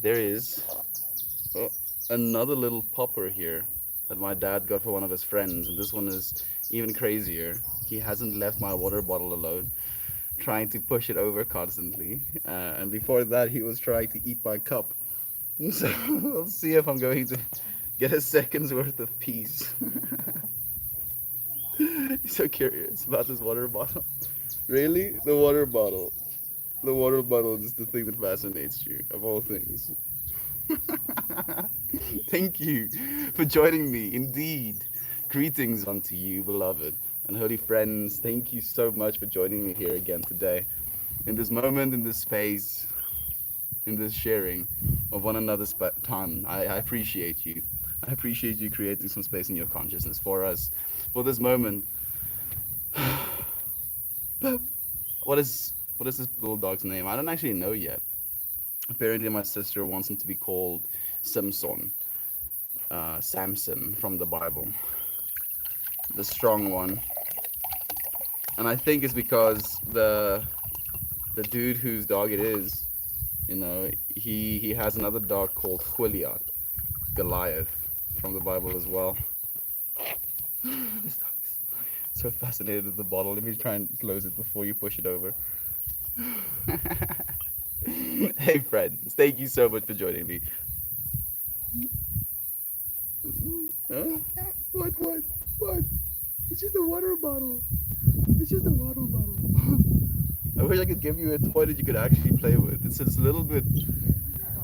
there is uh, another little popper here that my dad got for one of his friends, and this one is even crazier. He hasn't left my water bottle alone, trying to push it over constantly. And before that, he was trying to eat my cup. So we'll see if I'm going to get a second's worth of peace. So curious about this water bottle. Really? The water bottle. The water bottle is the thing that fascinates you, of all things. Thank you for joining me. Indeed. Greetings unto you, beloved and holy friends. Thank you so much for joining me here again today. In this moment, in this space, in this sharing of one another's time. I appreciate you. I appreciate you creating some space in your consciousness for us, for this moment. What is this little dog's name? I don't actually know yet. Apparently, my sister wants him to be called Samson, Samson from the Bible, the strong one. And I think it's because the dude whose dog it is, he has another dog called Goliath, Goliath, from the Bible as well. This dog is so fascinated with the bottle. Let me try and close it before you push it over. Hey friends, thank you so much for joining me. Huh? What? What? It's just a water bottle. It's just a water bottle. I wish I could give you a toy that you could actually play with. It's a little bit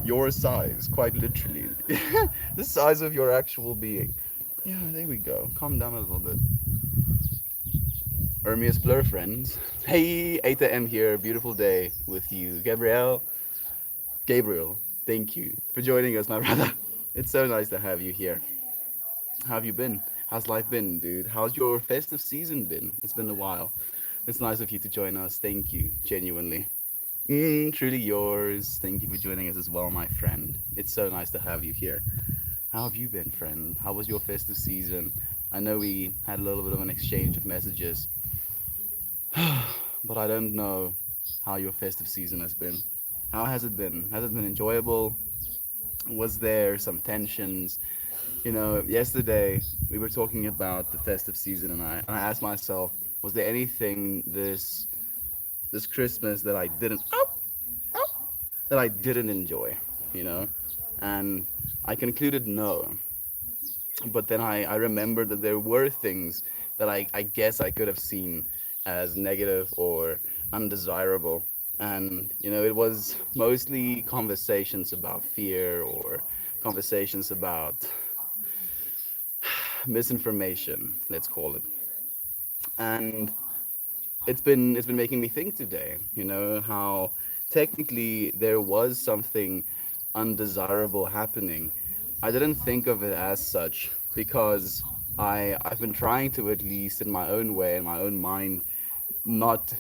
your size, quite literally. The size of your actual being. Yeah, there we go. Calm down a little bit. Ermius Blur friends. Hey, 8 a.m. here. Beautiful day with you. Gabriel, thank you for joining us, my brother. It's so nice to have you here. How have you been? How's life been, dude? How's your festive season been? It's been a while. It's nice of you to join us. Thank you, genuinely. Truly yours. Thank you for joining us as well, my friend. It's so nice to have you here. How have you been, friend? How was your festive season? I know we had a little bit of an exchange of messages, but I don't know how your festive season has been. How has it been? Has it been enjoyable? Was there some tensions? Yesterday we were talking about the festive season, and I asked myself, was there anything this Christmas that I didn't enjoy? You know, and I concluded no. But then I remembered that there were things that I guess I could have seen as negative or undesirable. And, it was mostly conversations about fear or conversations about misinformation, let's call it. And it's been making me think today, how technically there was something undesirable happening. I didn't think of it as such because I've been trying to, at least in my own way, in my own mind, not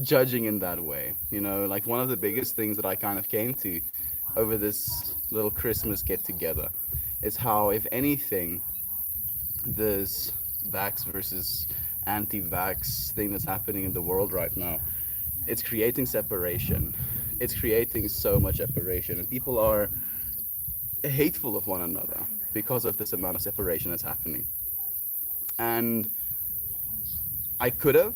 judging in that way. Like one of the biggest things that I kind of came to over this little Christmas get together is how, if anything, this vax versus anti-vax thing that's happening in the world right now, it's creating separation. It's creating so much separation, and people are hateful of one another because of this amount of separation that's happening. And I could have,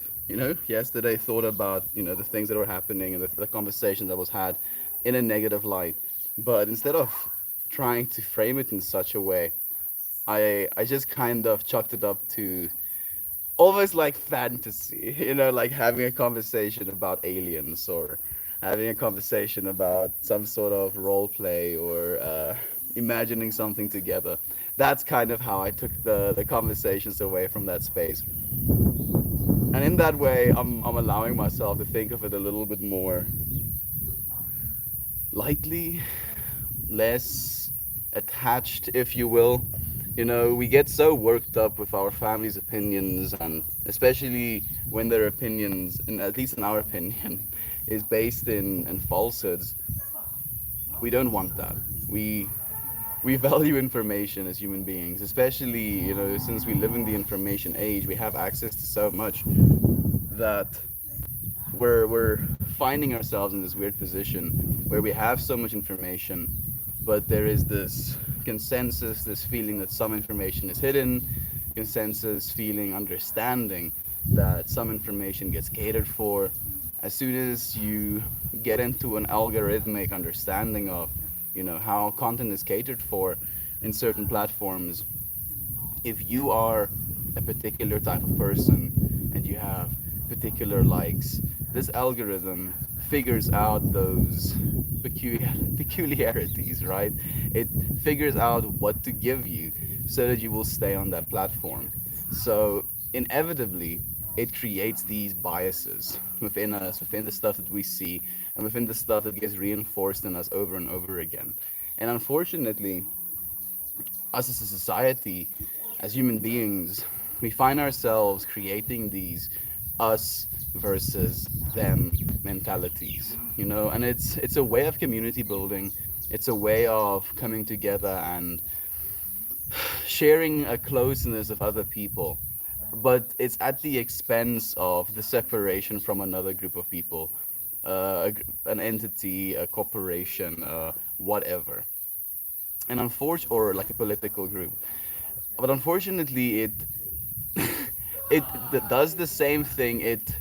yesterday thought about, the things that were happening and the conversation that was had in a negative light. But instead of trying to frame it in such a way, I just kind of chucked it up to almost like fantasy, like having a conversation about aliens or having a conversation about some sort of role play or imagining something together. That's kind of how I took the conversations away from that space. And in that way, I'm allowing myself to think of it a little bit more lightly, less attached, if you will. We get so worked up with our family's opinions, and especially when their opinions, and at least in our opinion, is based in falsehoods. We don't want that. We value information as human beings, especially, since we live in the information age, we have access to so much that we're finding ourselves in this weird position where we have so much information, but there is this consensus, this feeling that some information is hidden, consensus, feeling, understanding that some information gets catered for. As soon as you get into an algorithmic understanding of, how content is catered for in certain platforms, if you are a particular type of person and you have particular likes, this algorithm figures out those peculiarities, right? It figures out what to give you so that you will stay on that platform. So inevitably, it creates these biases within us, within the stuff that we see, and within the stuff that gets reinforced in us over and over again. And unfortunately, us as a society, as human beings, we find ourselves creating these us versus them mentalities, and it's a way of community building. It's a way of coming together and sharing a closeness of other people, but it's at the expense of the separation from another group of people, an entity, a corporation, whatever, and unfortunately, or like a political group. But unfortunately, it does the same thing. It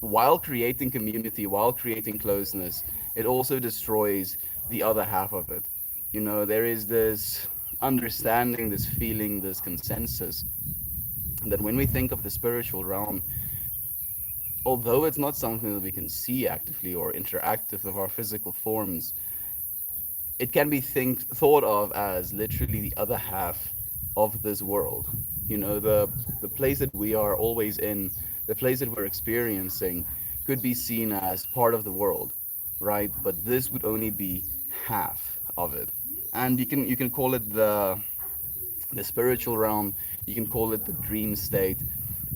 While creating community, while creating closeness, it also destroys the other half of it. There is this understanding, this feeling, this consensus that when we think of the spiritual realm, although it's not something that we can see actively or interactive with our physical forms, it can be thought of as literally the other half of this world. The place that we are always in, the place that we're experiencing, could be seen as part of the world, right? But this would only be half of it, and you can call it the spiritual realm. You can call it the dream state.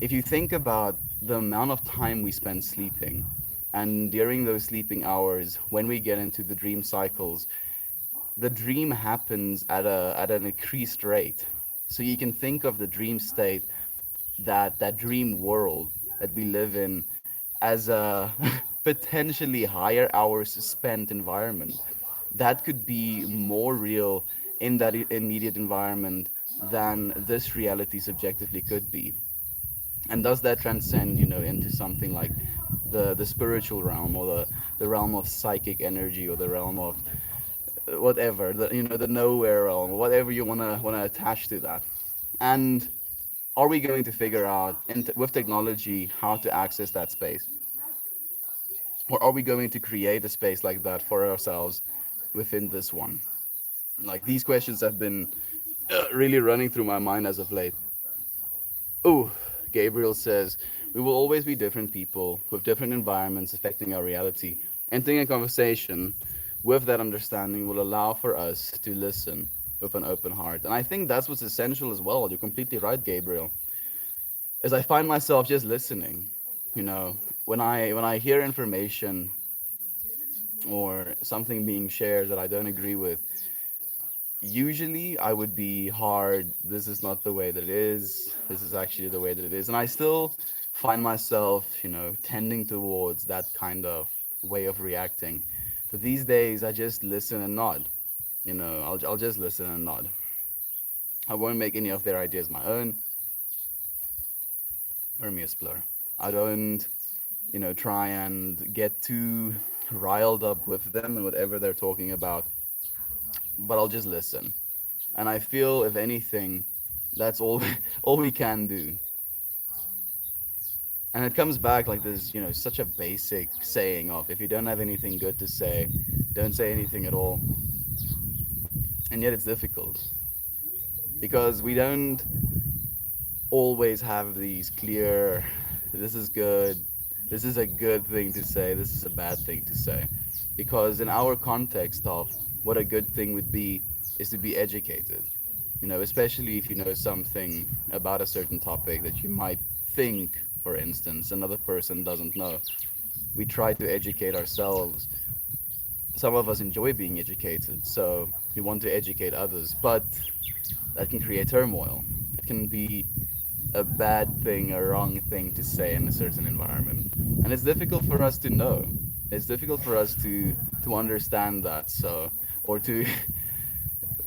If you think about the amount of time we spend sleeping, and during those sleeping hours, when we get into the dream cycles, the dream happens at an increased rate. So you can think of the dream state, that dream world that we live in, as a potentially higher hours spent environment that could be more real in that immediate environment than this reality subjectively could be. And does that transcend, into something like the spiritual realm, or the realm of psychic energy, or the realm of whatever, the nowhere realm, whatever you wanna attach to that. And are we going to figure out with technology how to access that space, or are we going to create a space like that for ourselves within this one? Like, these questions have been really running through my mind as of late. Oh, Gabriel says, we will always be different people with different environments affecting our reality. Entering a conversation with that understanding will allow for us to listen with an open heart. And I think that's what's essential as well. You're completely right, Gabriel. As I find myself just listening, you know, when I hear information or something being shared that I don't agree with, usually I would be hard. This is not the way that it is. This is actually the way that it is. And I still find myself, tending towards that kind of way of reacting. But these days, I just listen and nod. I'll just listen and nod. I won't make any of their ideas my own. Hermias blur. I don't, try and get too riled up with them and whatever they're talking about, but I'll just listen. And I feel, if anything, that's all all we can do. And it comes back like this, such a basic saying of, if you don't have anything good to say, don't say anything at all. And yet it's difficult because we don't always have these clear, this is good, this is a good thing to say, this is a bad thing to say. Because in our context of what a good thing would be is to be educated. Especially if you know something about a certain topic that you might think, for instance, another person doesn't know. We try to educate ourselves. Some of us enjoy being educated, so we want to educate others, but that can create turmoil. It can be a bad thing, a wrong thing to say in a certain environment. And it's difficult for us to know. It's difficult for us to to understand that. So, or to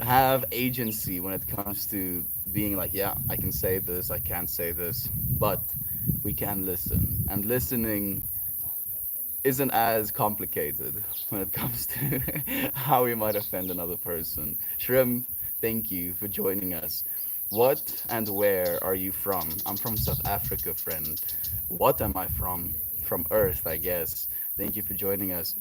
have agency when it comes to being like, yeah, I can say this, I can't say this, but we can listen. And listening isn't as complicated when it comes to how we might offend another person. Shrimp, thank you for joining us. What and where are you from? I'm from South Africa, friend. What am I from? From Earth, I guess. Thank you for joining us.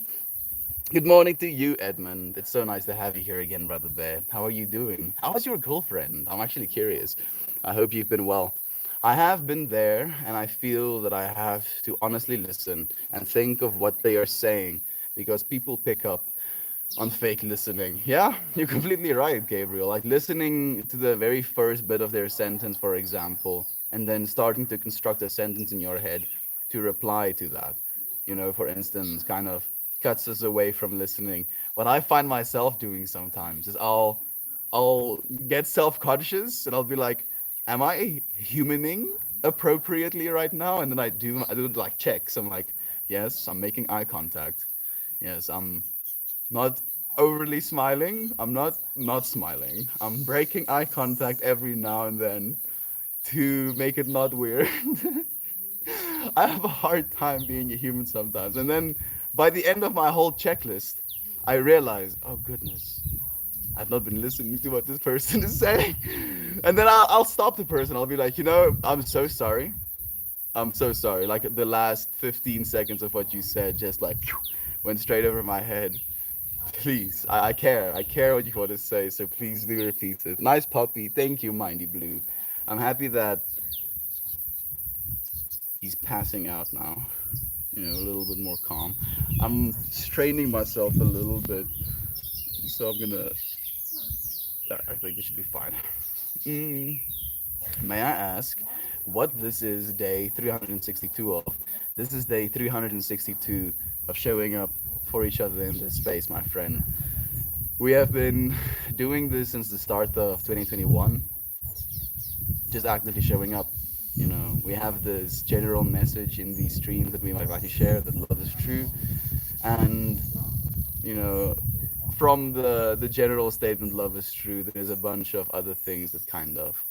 Good morning to you, Edmund. It's so nice to have you here again, Brother Bear. How are you doing? How's your girlfriend? I'm actually curious. I hope you've been well. I have been there, and I feel that I have to honestly listen and think of what they are saying because people pick up on fake listening. Yeah, you're completely right, Gabriel. Like listening to the very first bit of their sentence, for example, and then starting to construct a sentence in your head to reply to that. For instance, kind of cuts us away from listening. What I find myself doing sometimes is I'll get self-conscious and I'll be like, am I humaning appropriately right now? And then I do like checks. I'm like, yes, I'm making eye contact. Yes, I'm not overly smiling. I'm not smiling. I'm breaking eye contact every now and then to make it not weird. I have a hard time being a human sometimes. And then by the end of my whole checklist, I realize, oh goodness, I've not been listening to what this person is saying. And then I'll stop the person. I'll be like, I'm so sorry. I'm so sorry. Like the last 15 seconds of what you said just like went straight over my head. Please, I care. I care what you want to say, so please do repeat it. Nice puppy. Thank you, Mindy Blue. I'm happy that he's passing out now. A little bit more calm. I'm straining myself a little bit, so I'm gonna. I think this should be fine. Mm. May I ask what this is day 362 of? This is day 362 of showing up for each other in this space, my friend. We have been doing this since the start of 2021, just actively showing up. We have this general message in these streams that we might like to share that love is true. And, you know, from the general statement, love is true, there's a bunch of other things that kind of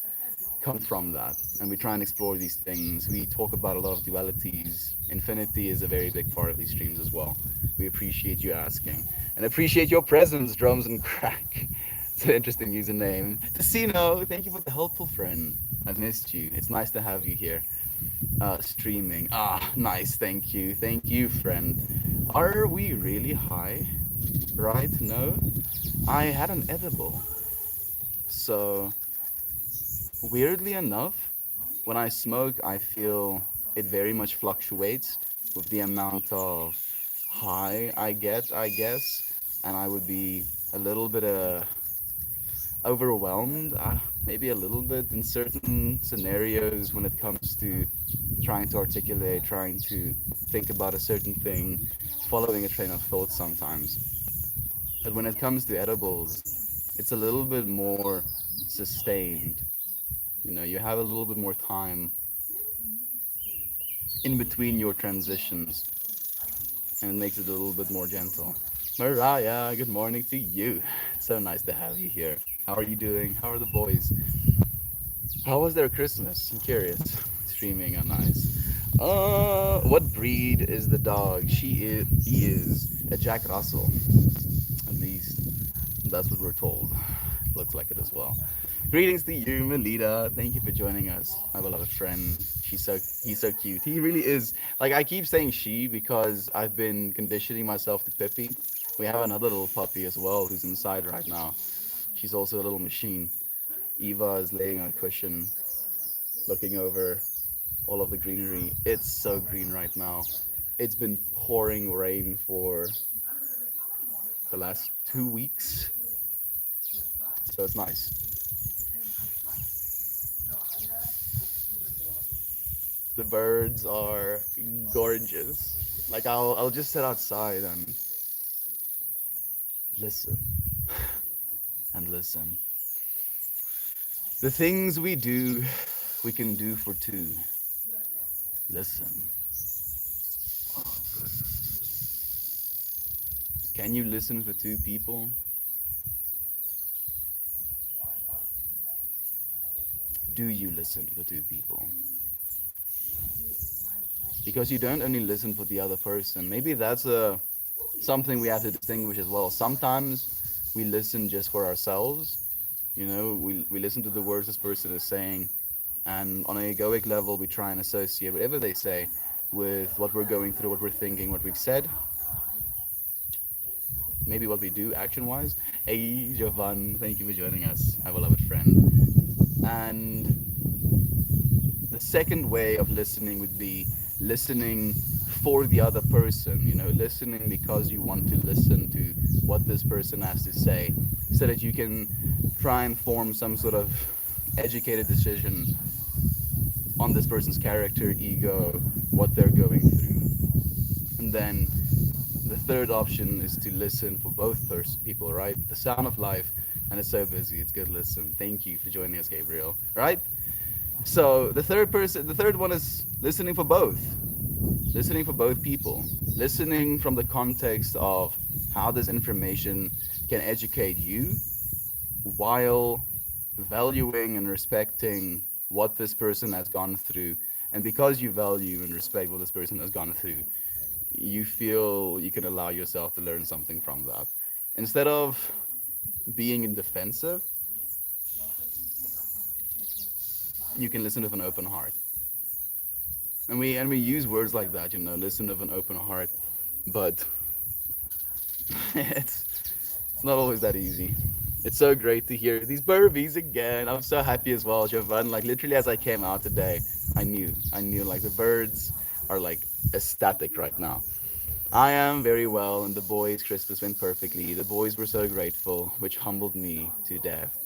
come from that. And we try and explore these things. We talk about a lot of dualities. Infinity is a very big part of these streams as well. We appreciate you asking. And appreciate your presence, Drums and Crack. It's an interesting username. Tessino, thank you for the helpful friend. I've missed you. It's nice to have you here. Streaming. Nice. Thank you. Thank you, friend. Are we really high? Right? No? I had an edible. So weirdly enough, when I smoke, I feel it very much fluctuates with the amount of high I get, I guess, and I would be a little bit overwhelmed, maybe a little bit in certain scenarios when it comes to trying to articulate, trying to think about a certain thing, following a train of thought sometimes. But when it comes to edibles, it's a little bit more sustained. You have a little bit more time in between your transitions, and it makes it a little bit more gentle. Mariah, good morning to you. It's so nice to have you here. How are you doing? How are the boys? How was their Christmas? I'm curious. Streaming on nice. What breed is the dog? He is a Jack Russell. At least that's what we're told. Looks like it as well. Greetings to you, Melita. Thank you for joining us, my beloved friend. He's so cute. He really is. Like I keep saying she because I've been conditioning myself to Pippi. We have another little puppy as well who's inside right now. She's also a little machine. Eva is laying on a cushion, looking over all of the greenery. It's so green right now. It's been pouring rain for the last 2 weeks, so it's nice. The birds are gorgeous. Like I'll just sit outside and listen and listen. The things we do, we can do for two. Listen. Can you listen for two people? Do you listen for two people? Because you don't only listen for the other person. Maybe that's a something we have to distinguish as well. Sometimes we listen just for ourselves. You know, we listen to the words this person is saying, and on an egoic level, we try and associate whatever they say with what we're going through, what we're thinking, what we've said, maybe what we do action wise. Hey, Jovan, thank you for joining us, my beloved friend. And the second way of listening would be listening for the other person, you know, listening because you want to listen to what this person has to say so that you can try and form some sort of educated decision on this person's character, ego, what they're going through. And then the third option is to listen for both people, right? The sound of life, and it's so busy. It's good. Listen. Thank you for joining us, Gabriel. Right? So the third one is listening for both. Listening for both people. Listening from the context of how this information can educate you while valuing and respecting what this person has gone through. And because you value and respect what this person has gone through, you feel you can allow yourself to learn something from that. Instead of being in defensive, you can listen with an open heart. And we use words like that, you know, listen with an open heart, but it's it's not always that easy. It's so great to hear these Burbies again. I'm so happy as well, Jovan. Like literally as I came out today, I knew like the birds are like ecstatic right now. I am very well, and the boys' Christmas went perfectly. The boys were so grateful, which humbled me to death.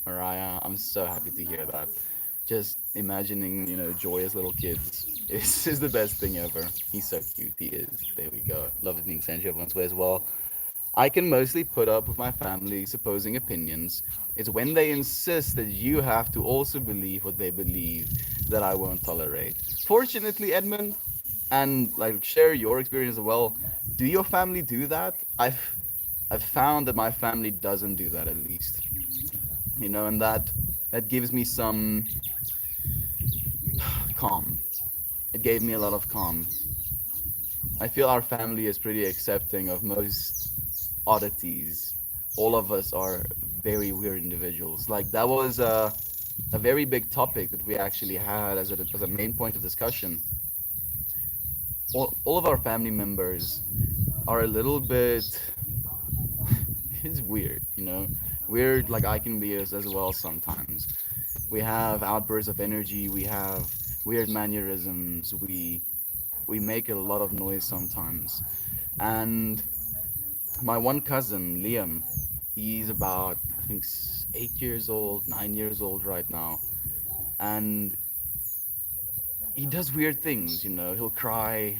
Mariah, I'm so happy to hear that. Just imagining, you know, joyous little kids is the best thing ever. He's so cute. He is. There we go. Love it being sent everyone's way as well. I can mostly put up with my family's opposing opinions. It's when they insist that you have to also believe what they believe that I won't tolerate. Fortunately, Edmund, and like share your experience as well. Do your family do that? I've found that my family doesn't do that at least. You know, and that gives me some calm. It gave me a lot of calm. I feel our family is pretty accepting of most oddities. All of us are very weird individuals. Like that was a very big topic that we actually had as a main point of discussion. All of our family members are a little bit it's weird, you know, weird like I can be as well sometimes. We have outbursts of energy, we have weird mannerisms, we make a lot of noise sometimes. And my one cousin, Liam, he's about I think 8 years old, 9 years old right now, and he does weird things, you know. He'll cry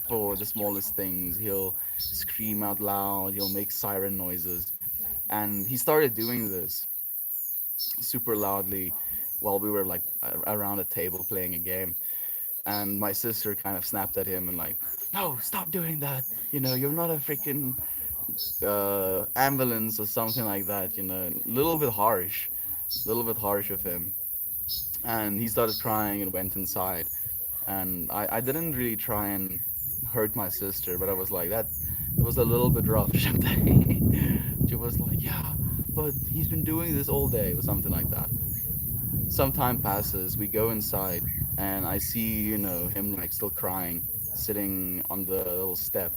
for the smallest things. He'll scream out loud. He'll make siren noises. And he started doing this super loudly while we were like around a table playing a game. And my sister kind of snapped at him and like, no, stop doing that. You know, you're not a freaking ambulance or something like that. You know, a little bit harsh of him. And he started crying and went inside. And I didn't really try and hurt my sister, but I was like, that it was a little bit rough, She was like, yeah, but he's been doing this all day, or something like that. Some time passes, we go inside, and I see, you know, him like still crying, sitting on the little step.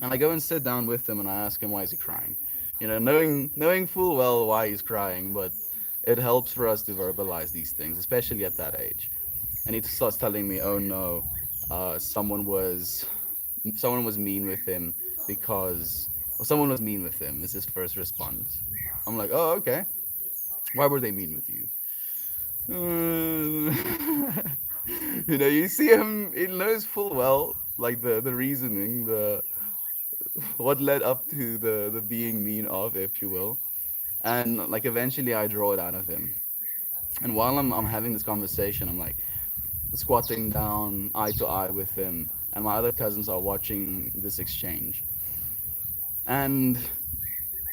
And I go and sit down with him and I ask him why is he crying. You know, knowing full well why he's crying, but it helps for us to verbalize these things, especially at that age. And he starts telling me, "Oh no, uh, someone was someone was mean with him because or someone was mean with him." Is his first response. I'm like, "Oh, okay. Why were they mean with you?" You know, you see him. He knows full well, like the reasoning, the what led up to the being mean of, if you will. And like eventually, I draw it out of him. And while I'm having this conversation, I'm like squatting down eye to eye with him, and my other cousins are watching this exchange. And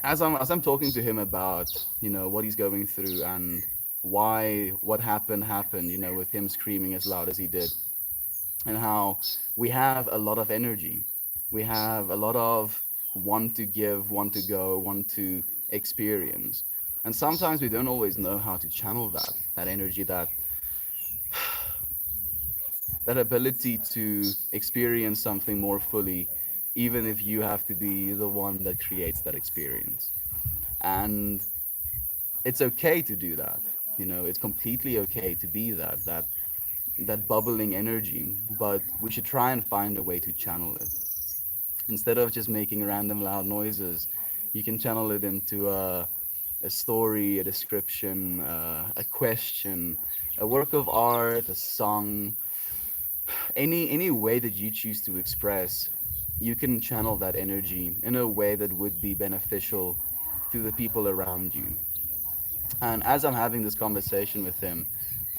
as I'm talking to him about, what he's going through and why what happened, with him screaming as loud as he did, and how we have a lot of energy. We have a lot of want to give, want to go, want to experience. And sometimes we don't always know how to channel that energy, that ability to experience something more fully, even if you have to be the one that creates that experience. And it's okay to do that. It's completely okay to be that bubbling energy, but we should try and find a way to channel it. Instead of just making random loud noises, you can channel it into a story, a description, a question, a work of art, a song, any way that you choose to express. You can channel that energy in a way that would be beneficial to the people around you. And as I'm having this conversation with him,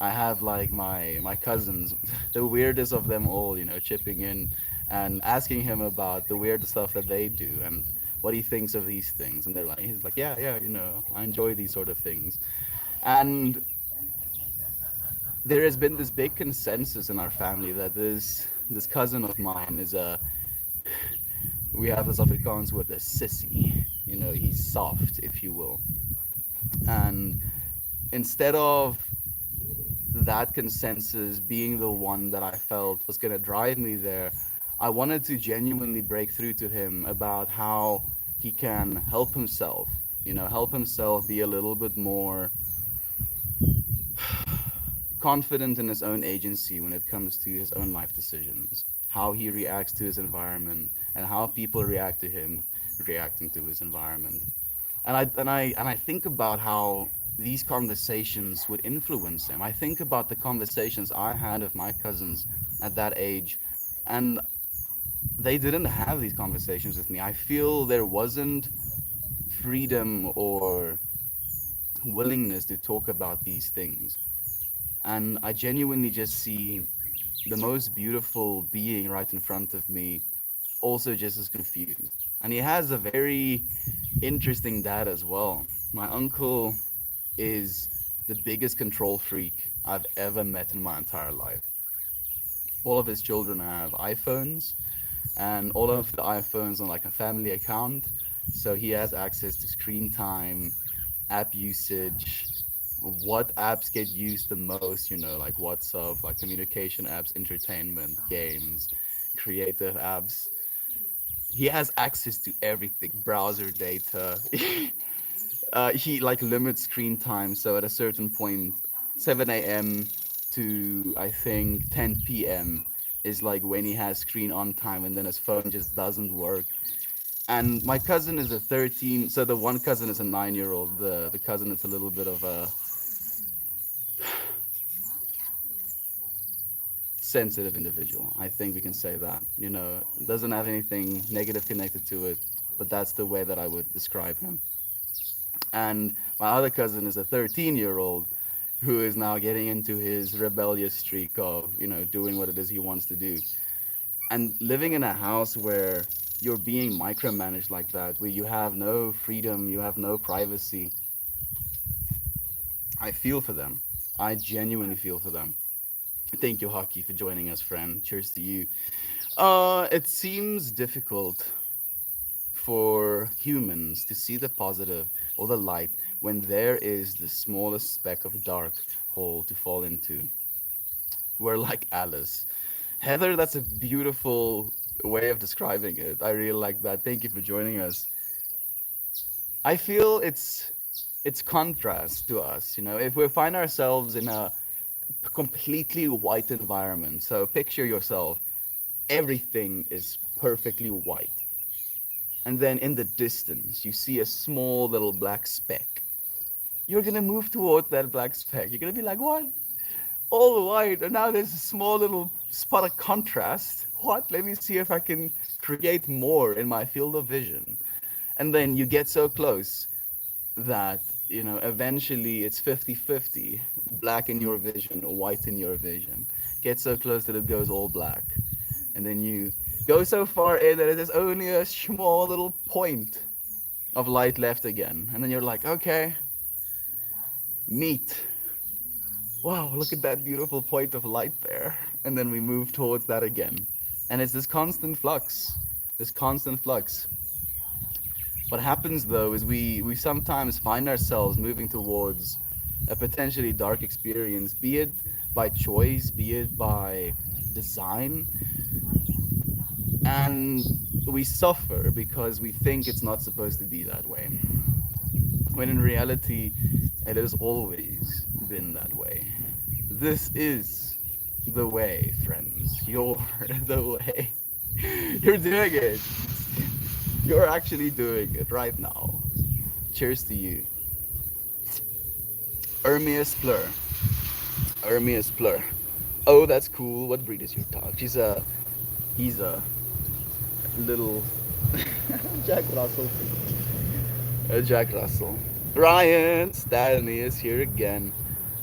I have like my cousins, the weirdest of them all, chipping in and asking him about the weird stuff that they do and what he thinks of these things. And he's like, yeah, yeah, I enjoy these sort of things. And there has been this big consensus in our family that this cousin of mine is a we have this Afrikaans word, a sissy. He's soft, if you will. And instead of that consensus being the one that I felt was going to drive me there, I wanted to genuinely break through to him about how he can help himself be a little bit more confident in his own agency when it comes to his own life decisions, how he reacts to his environment, and how people react to him reacting to his environment. And I think about how these conversations would influence him. I think about the conversations I had with my cousins at that age, and they didn't have these conversations with me. I feel there wasn't freedom or willingness to talk about these things. And I genuinely just see the most beautiful being right in front of me, also just as confused. And he has a very interesting dad as well. My uncle is the biggest control freak I've ever met in my entire life. All of his children have iPhones, and all of the iPhones on like a family account. So he has access to screen time, app usage, what apps get used the most, like WhatsApp, like communication apps, entertainment, games, creative apps. He has access to everything, browser data. He like limits screen time, so at a certain point, 7 a.m. to I think 10 p.m. is like when he has screen on time, and then his phone just doesn't work. And my cousin is a 13, so the one cousin is a 9-year old. The cousin is a little bit of a sensitive individual. I think we can say that. Doesn't have anything negative connected to it, but that's the way that I would describe him. And my other cousin is a 13-year-old who is now getting into his rebellious streak of, doing what it is he wants to do. And living in a house where you're being micromanaged like that, where you have no freedom, you have no privacy, I feel for them. I genuinely feel for them. Thank you, Hockey, for joining us, friend. Cheers to you. It seems difficult for humans to see the positive or the light when there is the smallest speck of dark hole to fall into. We're like Alice. Heather, that's a beautiful way of describing it. I really like that. Thank you for joining us. I feel it's contrast to us, if we find ourselves in a completely white environment. So picture yourself, everything is perfectly white. And then in the distance, you see a small little black speck. You're gonna move towards that black speck. You're gonna be like, what? All white, and now there's a small little spot of contrast. What? Let me see if I can create more in my field of vision. And then you get so close that, eventually it's 50-50, black in your vision, white in your vision. Get so close that it goes all black. And then Go so far in that there's only a small little point of light left again. And then you're like, okay, neat. Wow, look at that beautiful point of light there. And then we move towards that again. And it's this constant flux. This constant flux. What happens though is we sometimes find ourselves moving towards a potentially dark experience, be it by choice, be it by design, and we suffer because we think it's not supposed to be that way. When in reality, it has always been that way. This is the way, friends. You're the way. You're doing it. You're actually doing it right now. Cheers to you. Ermias Plur. Ermias Plur. Oh, that's cool. What breed is your dog? He's a little Jack Russell. Jack Russell. Ryan Stanley is here again.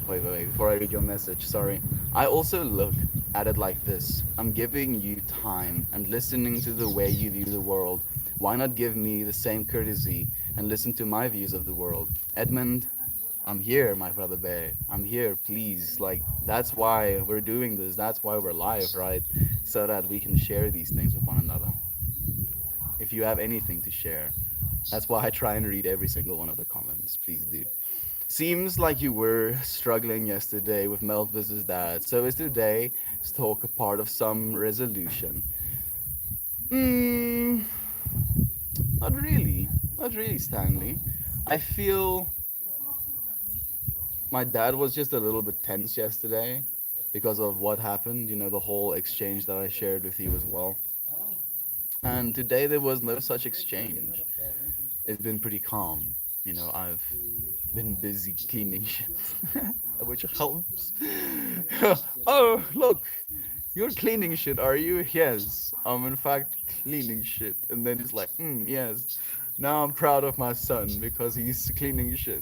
Wait. Before I read your message, sorry. I also look at it like this. I'm giving you time and listening to the way you view the world. Why not give me the same courtesy and listen to my views of the world? Edmund, I'm here, my brother bear. I'm here, please. Like, that's why we're doing this. That's why we're live, right? So that we can share these things with one another. If you have anything to share, that's why I try and read every single one of the comments. Please do. Seems like you were struggling yesterday with Melt versus Dad. So is today's talk a part of some resolution? Hmm, not really. Not really, Stanley. I feel my dad was just a little bit tense yesterday because of what happened, the whole exchange that I shared with you as well. And today there was no such exchange. It's been pretty calm. I've been busy cleaning shit, which helps. Oh, look, you're cleaning shit, are you? Yes, I'm in fact cleaning shit. And then it's like, yes. Now I'm proud of my son because he's cleaning shit.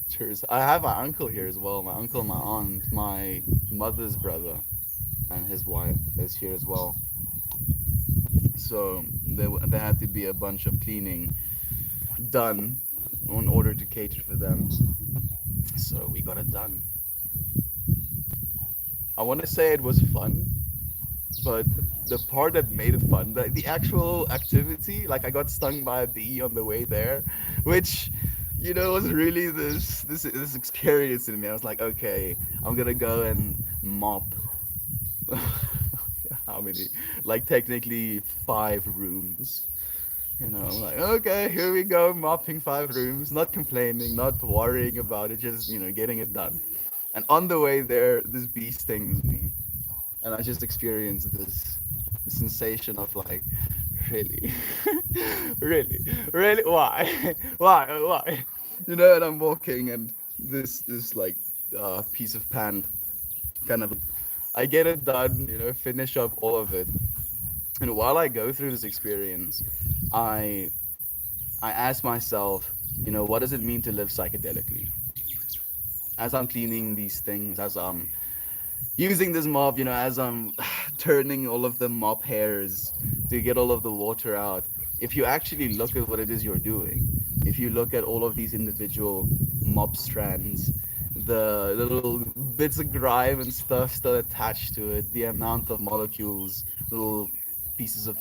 Cheers. I have my uncle here as well. My uncle, my aunt, my mother's brother, and his wife is here as well. So there had to be a bunch of cleaning done in order to cater for them. So we got it done. I want to say it was fun, but the part that made it fun, the actual activity, like I got stung by a bee on the way there, which was really this experience in me. I was like, okay, I'm gonna go and mop. How many? Like technically 5 rooms. I'm like, okay, here we go, mopping 5 rooms, not complaining, not worrying about it, just getting it done. And on the way there, this bee stings me, and I just experienced this sensation of like, really, really, really, why, why? And I'm walking, and this like piece of pan kind of, I get it done, finish up all of it, and while I go through this experience, I I ask myself, what does it mean to live psychedelically? As I'm cleaning these things, as I'm using this mop, as I'm turning all of the mop hairs to get all of the water out, if you actually look at what it is you're doing, if you look at all of these individual mop strands, the little bits of grime and stuff still attached to it, the amount of molecules, little pieces of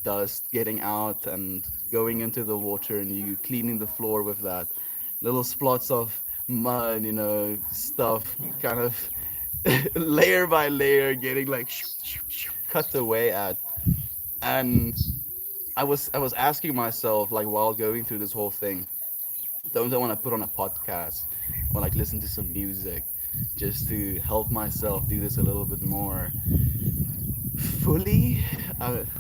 dust getting out and going into the water, and you cleaning the floor with that, little splots of mud, stuff kind of layer by layer getting like cut away at. And I was asking myself, like, while going through this whole thing, don't I want to put on a podcast or like listen to some music just to help myself do this a little bit more fully?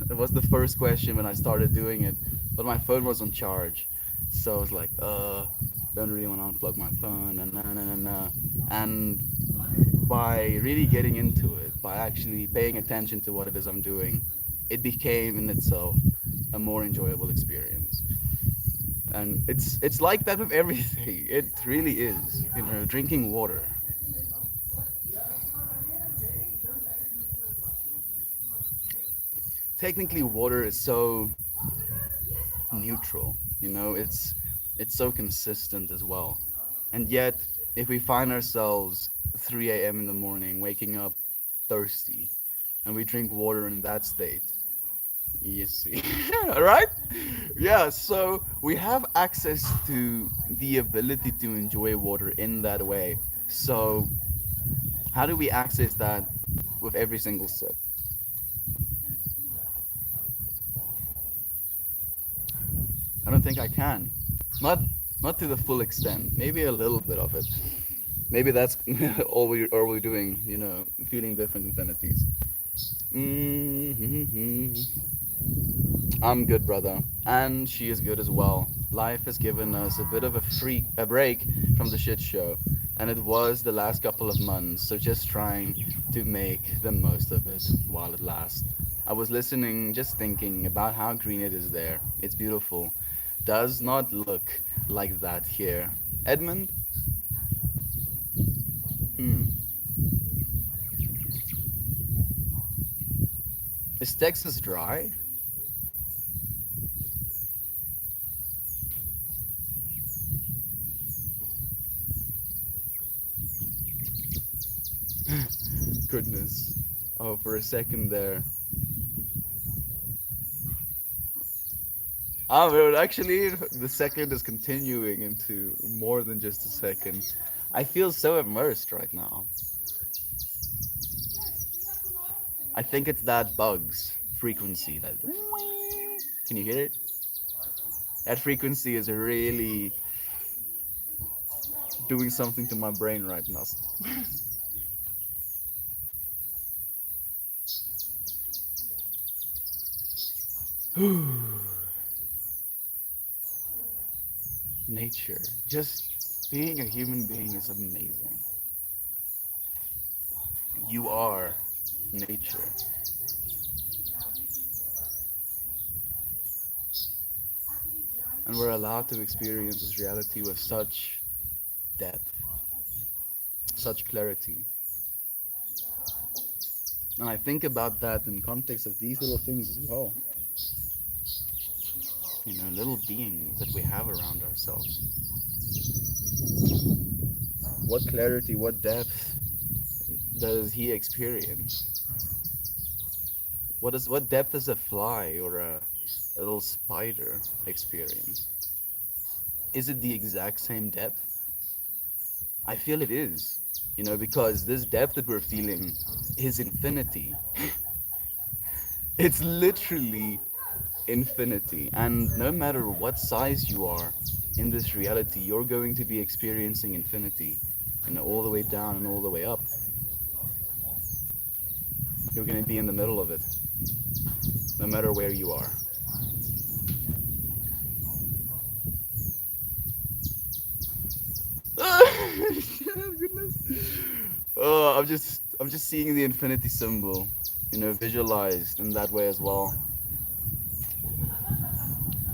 It was the first question when I started doing it, but my phone was on charge, so I was like, don't really want to unplug my phone, and and by really getting into it, by actually paying attention to what it is I'm doing, it became in itself a more enjoyable experience. And it's like that with everything. It really is. Drinking water. technically water is so neutral, you know, it's so consistent as well. And yet, if we find ourselves 3 a.m. in the morning waking up thirsty and we drink water in that state, you see, right? Yeah, so we have access to the ability to enjoy water in that way. So, how do we access that with every single sip? I don't think I can. Not not to the full extent. Maybe a little bit of it. Maybe that's all we're doing, you know, feeling different infinities. hmm I'm good, brother, and she is good as well. Life has given us a bit of a break from the shit show, and it was the last couple of months, so just trying to make the most of it while it lasts. I was listening, just thinking about how green it is there. It's beautiful. Does not look like that here. Edmund? Hmm. Is Texas dry? Goodness. Oh, for a second there. Ah, but actually, the second is continuing into more than just a second. I feel so immersed right now. I think it's that bug's frequency. That can you hear it? That frequency is really doing something to my brain right now. Nature, just being a human being is amazing. You are nature, and we're allowed to experience this reality with such depth, such clarity. And I think about that in context of these little things as well. You know, little beings that we have around ourselves. What clarity, what depth does he experience? What depth does a fly or a little spider experience? Is it the exact same depth? I feel it is. You know, because this depth that we're feeling is infinity. It's literally infinity. And no matter what size you are in this reality, you're going to be experiencing infinity. You know, all the way down and all the way up. You're going to be in the middle of it, no matter where you are. Goodness. Oh, I'm just seeing the infinity symbol, you know, visualized in that way as well.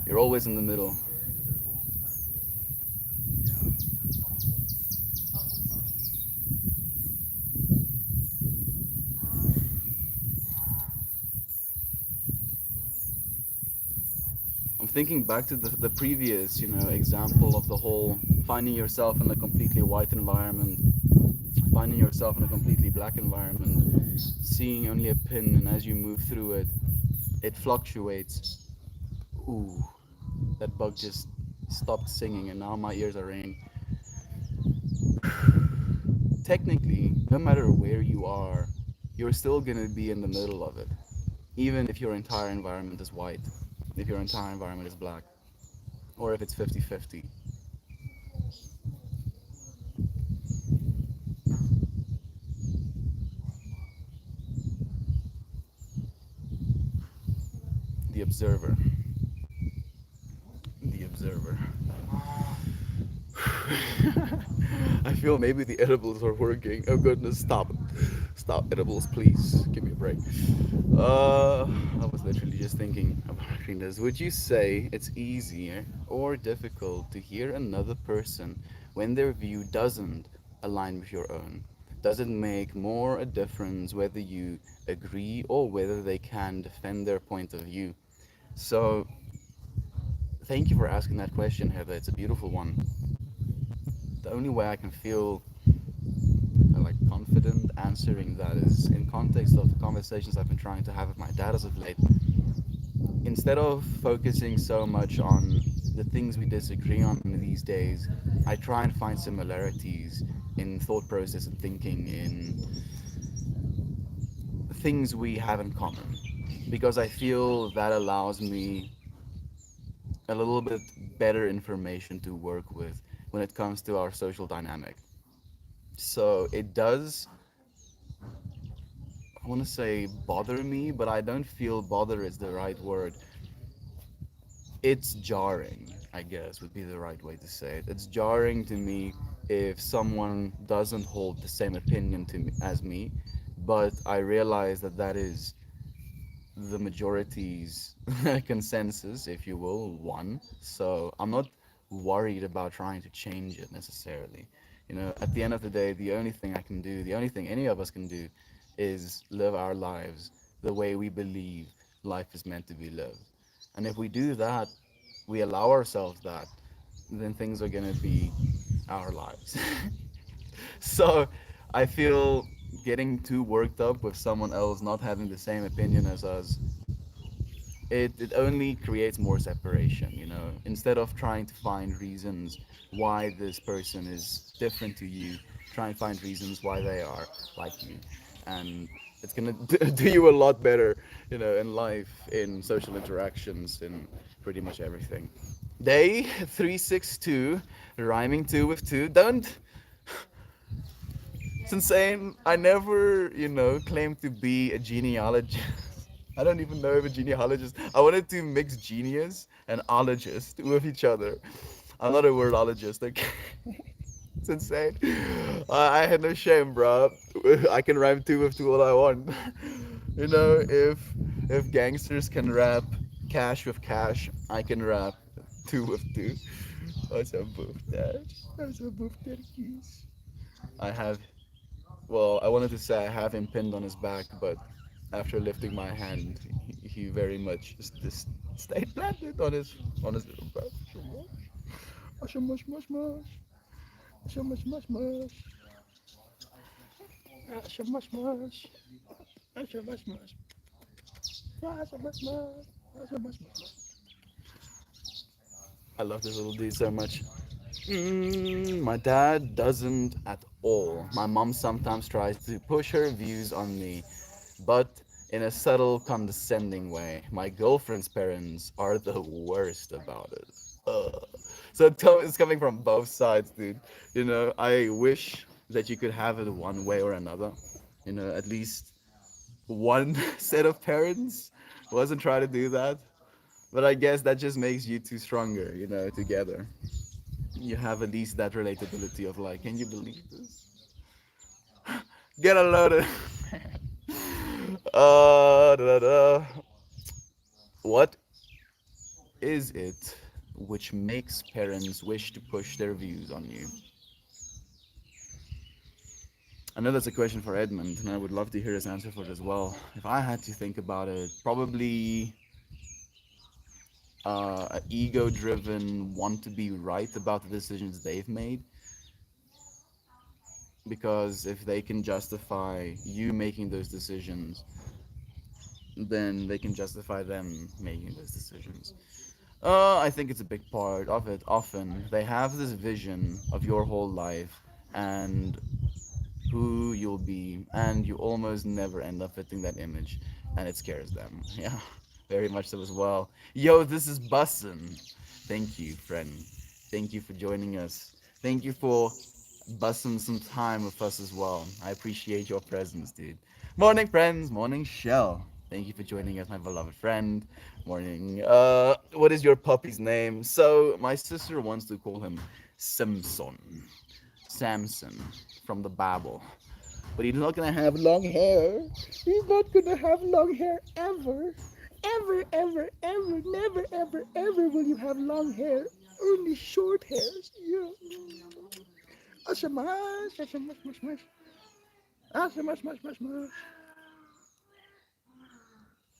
You're always in the middle. I'm thinking back to the previous, you know, example of the whole finding yourself in a completely white environment, finding yourself in a completely black environment, seeing only a pin, and as you move through it, it fluctuates. Ooh, that bug just stopped singing, and now my ears are ringing. Technically, no matter where you are, you're still gonna be in the middle of it, even if your entire environment is white, if your entire environment is black, or if it's 50-50. The observer. The observer. I feel maybe the edibles are working. Oh goodness, stop. Stop edibles, please. Give me a break. I was literally just thinking about this. Would you say it's easier or difficult to hear another person when their view doesn't align with your own? Does it make more a difference whether you agree or whether they can defend their point of view? So, thank you for asking that question, Heather. It's a beautiful one. The only way I can feel like confident answering that is in context of the conversations I've been trying to have with my dad as of late. Instead of focusing so much on the things we disagree on these days, I try and find similarities in thought process and thinking in things we have in common because I feel that allows me a little bit better information to work with when it comes to our social dynamic. So it does, I want to say bother me, but I don't feel bother is the right word. It's jarring, I guess would be the right way to say it. It's jarring to me if someone doesn't hold the same opinion to me as me, but I realize that that is the majority's consensus, if you will, won. So I'm not worried about trying to change it necessarily. You know, at the end of the day, the only thing I can do, the only thing any of us can do, is live our lives the way we believe life is meant to be lived. And if we do that, we allow ourselves that, then things are going to be our lives. So I feel getting too worked up with someone else not having the same opinion as us, it only creates more separation, you know. Instead of trying to find reasons why this person is different to you, try and find reasons why they are like you. And it's gonna do you a lot better, you know, in life, in social interactions, in pretty much everything. Day 362, rhyming two with two. Don't. It's insane. I never, you know, claimed to be a genealogist. I don't even know if a genealogist. I wanted to mix genius and ologist with each other. I'm not a wordologist. Okay, it's insane. I had no shame, bro. I can rhyme two with two all I want. You know, if gangsters can rap cash with cash, I can rap two with two. What's up, boof dad? What's up, boof dad keys? I have well, I wanted to say I have him pinned on his back, but after lifting my hand, he very much just stayed planted on his little butt. Mush, mush, mush, mush, mush, mush, mush, mush, mush, mush, mush, mush, mush, mush, mush, mush, mush, mush. I love this little dude so much. My dad doesn't at all. My mom sometimes tries to push her views on me, but in a subtle, condescending way. My girlfriend's parents are the worst about it. Ugh. So it's coming from both sides, dude. You know, I wish that you could have it one way or another. You know, at least one set of parents wasn't trying to do that. But I guess that just makes you two stronger, you know, together. You have at least that relatability of like, can you believe this? Get a load of da, da, da. What is it which makes parents wish to push their views on you? I know that's a question for Edmund, and I would love to hear his answer for it as well. If I had to think about it, probably an ego-driven want to be right about the decisions they've made, because if they can justify you making those decisions, then they can justify them making those decisions. I think it's a big part of it. Often they have this vision of your whole life and who you'll be, and you almost never end up fitting that image, and it scares them. Yeah, very much so as well. Yo, this is Bussin. Thank you, friend. Thank you for joining us. Thank you for busting some time with us as well. I appreciate your presence, dude. Morning, friends. Morning, Shell. Thank you for joining us, my beloved friend. Morning. What is your puppy's name? So my sister wants to call him Simpson. Samson from the Bible. But he's not gonna have long hair. He's not gonna have long hair ever. Ever, ever, ever, never, ever, ever will you have long hair. Only short hairs. Yeah. Ashamash, ashamash, mash, mash. Ah, so much, much, much, much.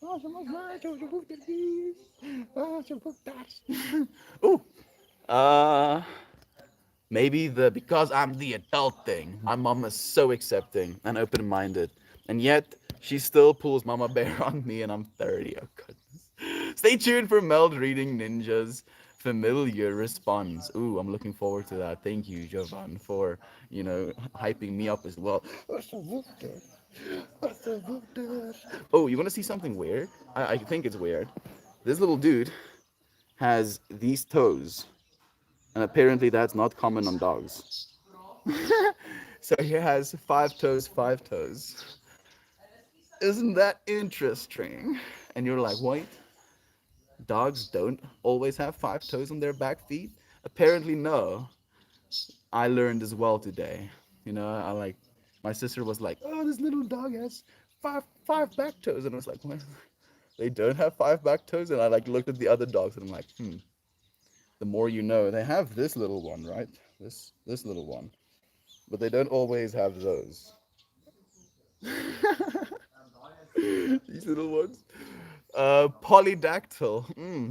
Ah, so much, much. Oh, so book that, please. Ah, so book that. Oh, uh, maybe the because I'm the adult thing. My mom is so accepting and open minded, and yet she still pulls Mama Bear on me, and I'm 30. Oh, goodness. Stay tuned for Meld reading Ninja's familiar response. Ooh, I'm looking forward to that. Thank you, Jovan, for hyping me up as well. Oh, you want to see something weird? I think it's weird. This little dude has these toes, and apparently that's not common on dogs. So he has five toes, five toes. Isn't that interesting? And you're like, what? Dogs don't always have five toes on their back feet? Apparently, no. I learned as well today. I like, my sister was like, oh, this little dog has five back toes. And I was like, what? They don't have five back toes? And I like looked at the other dogs and I'm like, the more you know. They have this little one, right? This little one. But they don't always have those. These little ones. Polydactyl.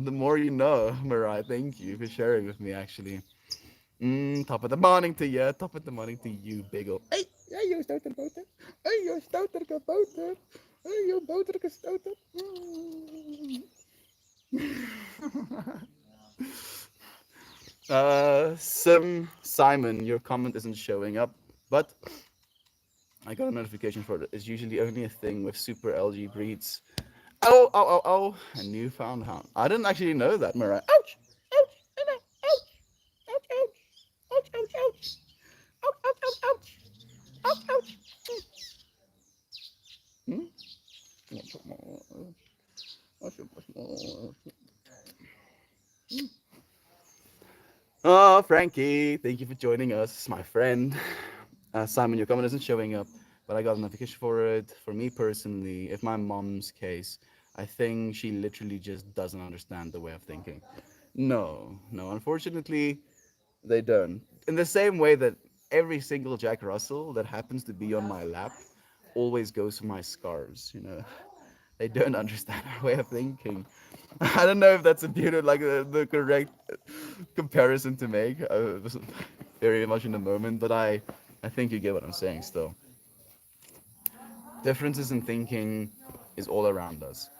The more you know, Mariah. Thank you for sharing with me, actually. Top of the morning to you. Top of the morning to you, big ol'. Hey, hey, you stoter boter. Hey, you stoter boter. Hey, you boter stoter. Simon, your comment isn't showing up, but I got a notification for it. It's usually only a thing with super LG breeds. Oh, oh, oh, oh, a newfound hound. I didn't actually know that, Mariah. Ouch! Ouch! Ouch! Ouch! Ouch! Ouch! Ouch! Ouch! Ouch! Ouch! Ouch! Ouch! Ouch! Ouch! Hmm? Oh, Frankie, thank you for joining us, my friend. Simon, your comment isn't showing up, but I got a notification for it. For me personally, if my mom's case, I think she literally just doesn't understand the way of thinking. No, no, unfortunately, they don't. In the same way that every single Jack Russell that happens to be on my lap always goes for my scarves. They don't understand our way of thinking. I don't know if that's a beautiful, like the correct comparison to make. I was very much in the moment, but I think you get what I'm saying still. Differences in thinking is all around us,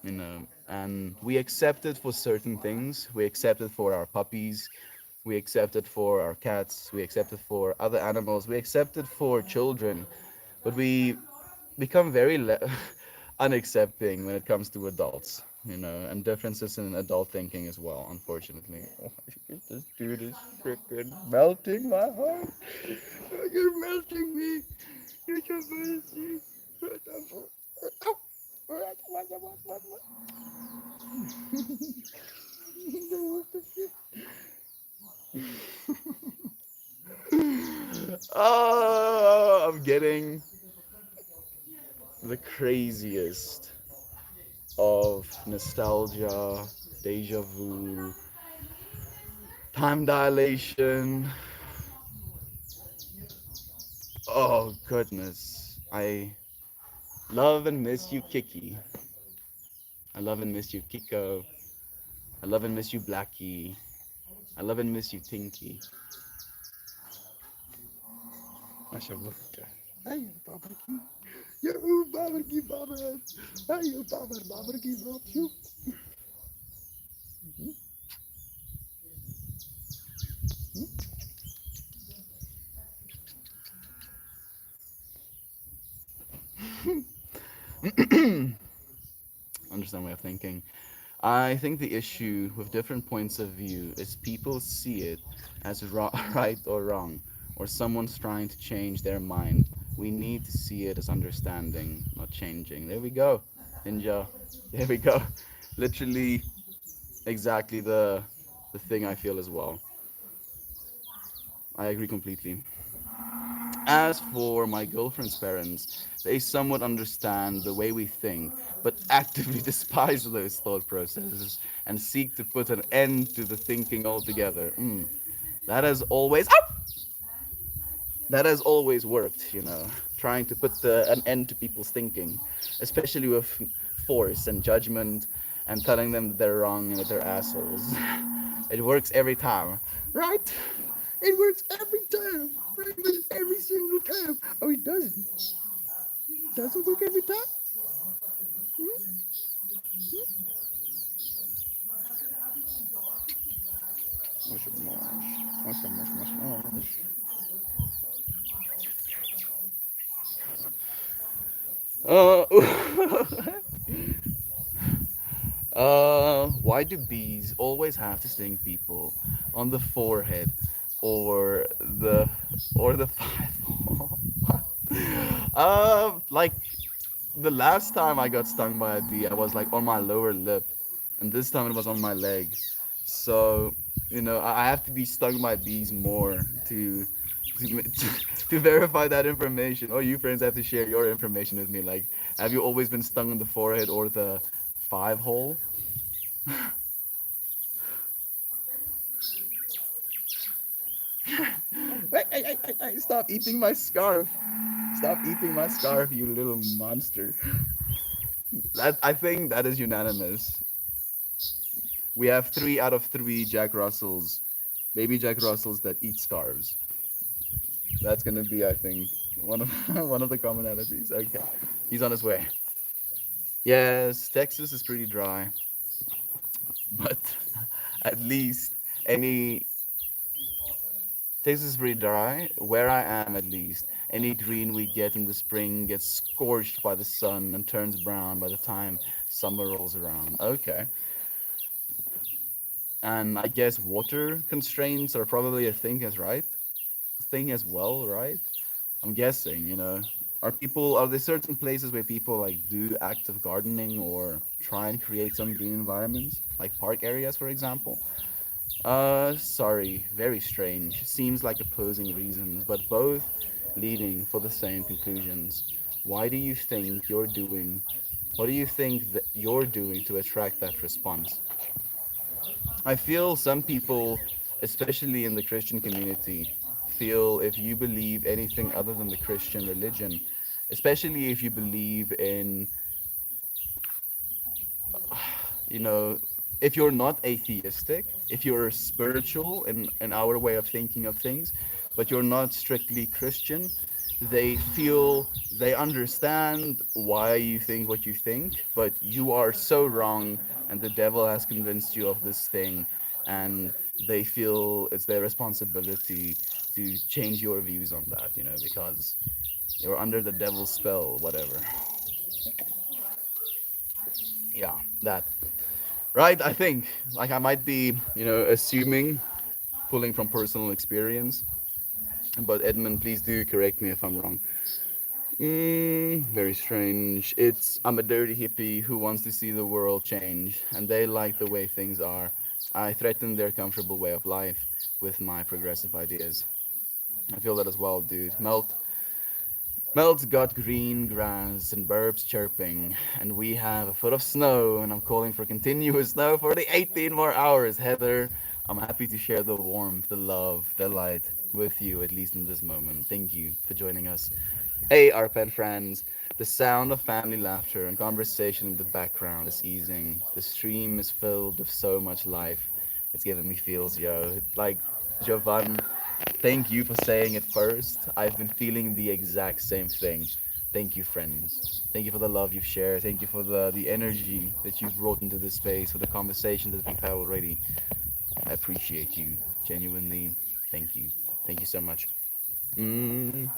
and we accept it for certain things. We accept it for our puppies. We accept it for our cats. We accept it for other animals. We accept it for children. But we become very unaccepting when it comes to adults, and differences in adult thinking as well, unfortunately. Oh, this dude is freaking melting my heart. You're melting me. You're so melting. Oh, I'm getting the craziest of nostalgia, deja vu, time dilation. Oh goodness. I love and miss you, Kiki. I love and miss you, Kiko. I love and miss you, Blackie. I love and miss you, Tinky. I shall look at Hey, Babarki. You Babarki Babar. Hey, you Babar Babarki Bob. You. Understand way of thinking. I think the issue with different points of view is people see it as right or wrong, or someone's trying to change their mind. We need to see it as understanding, not changing. There we go, Ninja. There we go. Literally, exactly the thing I feel as well. I agree completely. As for my girlfriend's parents, they somewhat understand the way we think, but actively despise those thought processes and seek to put an end to the thinking altogether. That has always. That has always worked, trying to put an end to people's thinking, especially with force and judgment and telling them that they're wrong and that they're assholes. It works every time, right? It works every time, every single time. Oh, it doesn't. It doesn't work every time. Uh, why do bees always have to sting people on the forehead or the five hole? Like the last time I got stung by a bee, I was like on my lower lip, and this time it was on my leg. So I have to be stung by bees more to verify that information. Or you friends have to share your information with me. Like, have you always been stung on the forehead or the five hole? Hey, stop eating my scarf. Stop eating my scarf, you little monster. I think that is unanimous. We have 3 out of 3 Jack Russells, baby Jack Russells that eat scarves. That's gonna be, I think, one of one of the commonalities. Okay, he's on his way. Yes, Texas is pretty dry, but at least any Texas is pretty dry. Where I am, at least, any green we get in the spring gets scorched by the sun and turns brown by the time summer rolls around. Okay, and I guess water constraints are probably a thing as well, right? I'm guessing, are there certain places where people like do active gardening or try and create some green environments, like park areas, for example? Sorry, very strange. Seems like opposing reasons, but both leading for the same conclusions. Why do you think you're doing? What do you think that you're doing to attract that response? I feel some people, especially in the Christian community, feel if you believe anything other than the Christian religion, especially if you believe in, you know, if you're not atheistic, if you're spiritual in our way of thinking of things, but you're not strictly Christian, they understand why you think what you think, but you are so wrong, and the devil has convinced you of this thing, and they feel it's their responsibility to change your views on that, because you're under the devil's spell, whatever. Yeah, that. Right? I think. Like, I might be, assuming, pulling from personal experience, but Edmund, please do correct me if I'm wrong. Very strange. I'm a dirty hippie who wants to see the world change, and they like the way things are. I threaten their comfortable way of life with my progressive ideas. I feel that as well, dude. Melt's got green grass and birds chirping, and we have a foot of snow, and I'm calling for continuous snow for the 18 more hours. Heather, I'm happy to share the warmth, the love, the light with you, at least in this moment. Thank you for joining us. Hey, our pen friends. The sound of family laughter and conversation in the background is easing. The stream is filled with so much life. It's giving me feels, yo. Like, Jovan, thank you for saying it first. I've been feeling the exact same thing. Thank you, friends. Thank you for the love you've shared. Thank you for the energy that you've brought into this space, for the conversation that we've had already. I appreciate you. Genuinely, thank you. Thank you so much. Mm,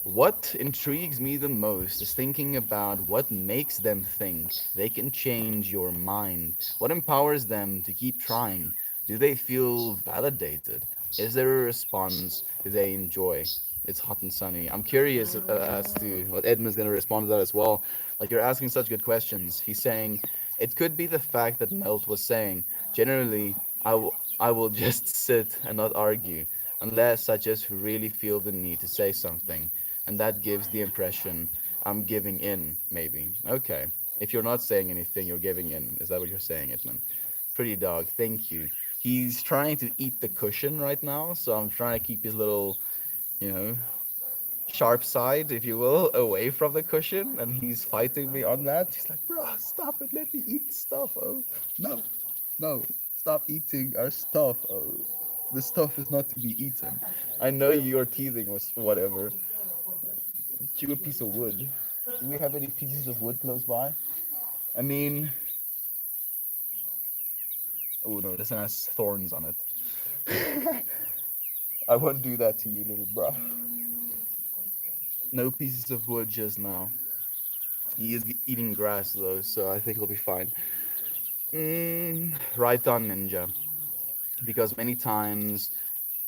what intrigues me the most is thinking about what makes them think they can change your mind. What empowers them to keep trying? Do they feel validated? Is there a response they enjoy? It's hot and sunny. I'm curious as to what Edmund's going to respond to that as well. Like, you're asking such good questions. He's saying it could be the fact that Melt was saying, generally, I will just sit and not argue unless I just really feel the need to say something. And that gives the impression I'm giving in, maybe. Okay. If you're not saying anything, you're giving in. Is that what you're saying, Edmund? Pretty dog, thank you. He's trying to eat the cushion right now, so I'm trying to keep his little, you know, sharp side, if you will, away from the cushion, and he's fighting me on that. He's like, "Bruh, stop it, let me eat stuff, oh. No, no, stop eating our stuff, oh. The stuff is not to be eaten. I know you're teething or whatever. Chew a piece of wood. Do we have any pieces of wood close by? I mean, oh no, this one has thorns on it. I won't do that to you, little bruh. No pieces of wood just now. He is eating grass though, so I think he'll be fine. Right on, Ninja. Because many times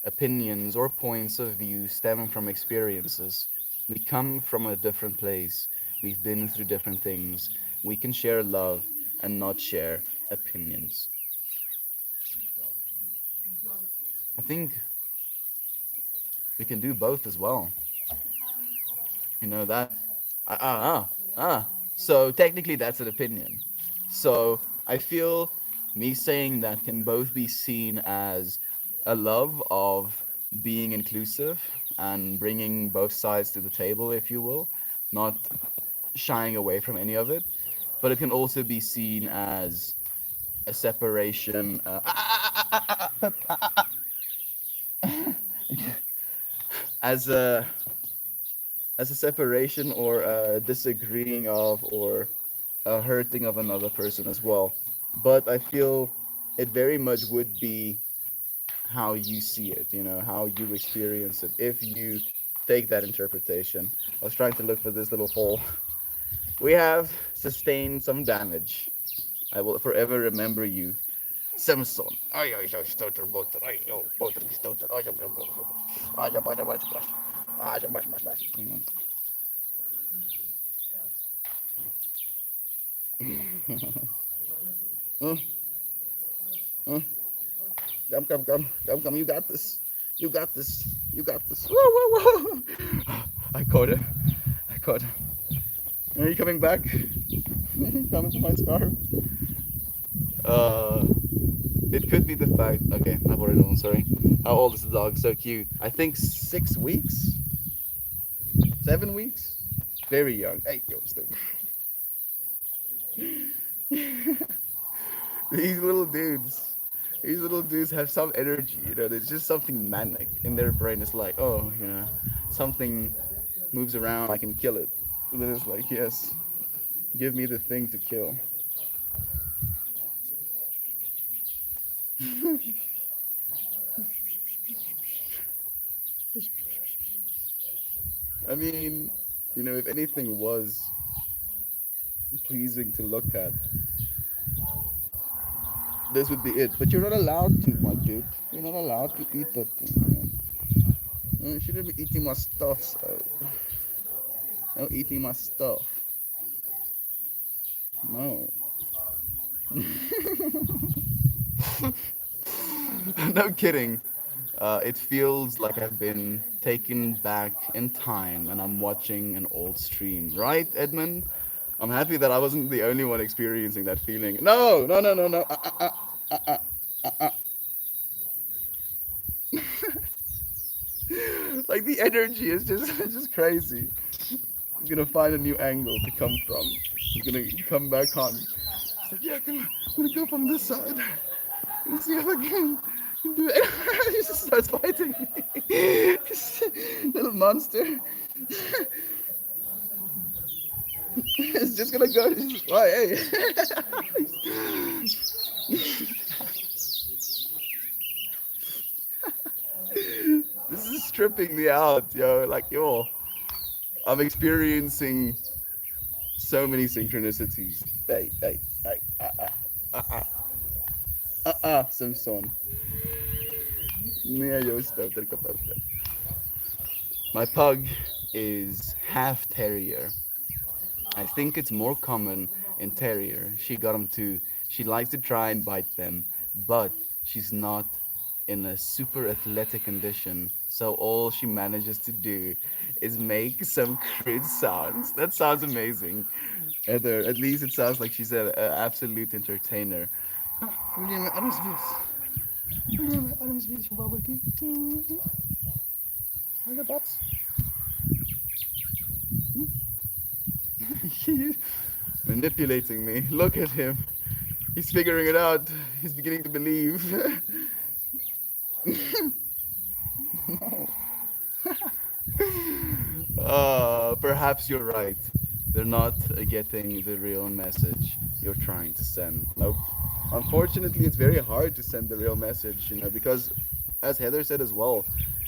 opinions or points of view stem from experiences. We come from a different place. We've been through different things. We can share love and not share opinions. I think we can do both as well. You know that? Ah, ah, ah. ah. So technically, that's an opinion. So I feel me saying that can both be seen as a love of being inclusive and bringing both sides to the table, if you will, not shying away from any of it. But it can also be seen as a separation, as a separation or a disagreeing of or a hurting of another person as well. But I feel it very much would be how you see it, you know, how you experience it. If you take that interpretation, I was trying to look for this little hole. We have sustained some damage. I will forever remember you, Simpson. Ay, ay, ay, stoter, boter, ay, yo, boter, stoter, ay, ay, ay, ay, ay, ay, ay, ay, ay, ay, come, come, come, come, come. You got this. You got this. You got this. Whoa, whoa, whoa. I caught him. I caught him. Are you coming back? Coming for my scarf? Uh, it could be the fact. Okay, I've already known. Sorry. How old is the dog? So cute. I think 6 weeks, 7 weeks. Very young. Hey, yo, stupid. These little dudes. These little dudes have some energy, you know. There's just something manic in their brain. It's like, oh, you know, something moves around, I can kill it. And then it's like, yes, give me the thing to kill. I mean, you know, if anything was pleasing to look at, this would be it. But you're not allowed to, my dude. You're not allowed to eat that thing, man. You shouldn't be eating my stuff, so. No eating my stuff. No. No kidding. It feels like I've been taken back in time and I'm watching an old stream, right, Edmund? I'm happy that I wasn't the only one experiencing that feeling. No, no, no, no, no. Like the energy is just it's just crazy. He's gonna find a new angle to come from. He's gonna come back on. It's like, yeah, come on. I'm gonna go from this side. Let's see if I can do it. He just starts fighting me. Little monster. It's just gonna go. Why, hey. This is stripping me out, yo. Like, yo, I'm experiencing so many synchronicities. Hey, hey, hey, Simpson. Mia, yo, stuff. My pug is half terrier. I think it's more common in terrier. She got them too. She likes to try and bite them, but she's not in a super athletic condition. So all she manages to do is make some crude sounds. That sounds amazing. Heather, at least it sounds like she's an absolute entertainer. William Adams Beats. William Adams Beats, bubble tea. Hello, Babs. He's manipulating me. Look at him. He's figuring it out. He's beginning to believe. Perhaps you're right. They're not getting the real message you're trying to send. Nope. Unfortunately, it's very hard to send the real message, because, as Heather said as well,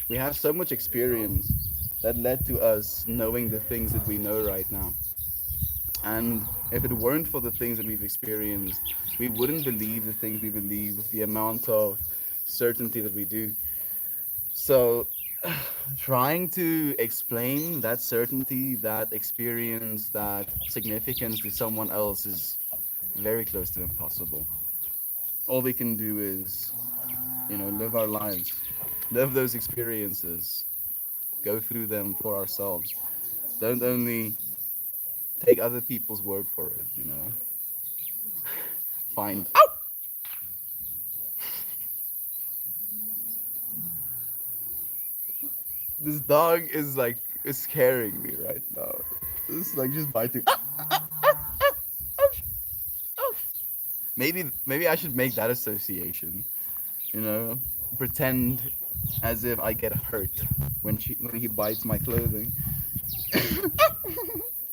we have so much experience that led to us knowing the things that we know right now. And if it weren't for the things that we've experienced, we wouldn't believe the things we believe with the amount of certainty that we do. So, trying to explain that certainty, that experience, that significance to someone else is very close to impossible. All we can do is, live our lives, live those experiences, go through them for ourselves. Don't only take other people's word for it. Find. Ow! This dog is scaring me right now. It's like just biting. Maybe I should make that association. You know, pretend as if I get hurt when he bites my clothing,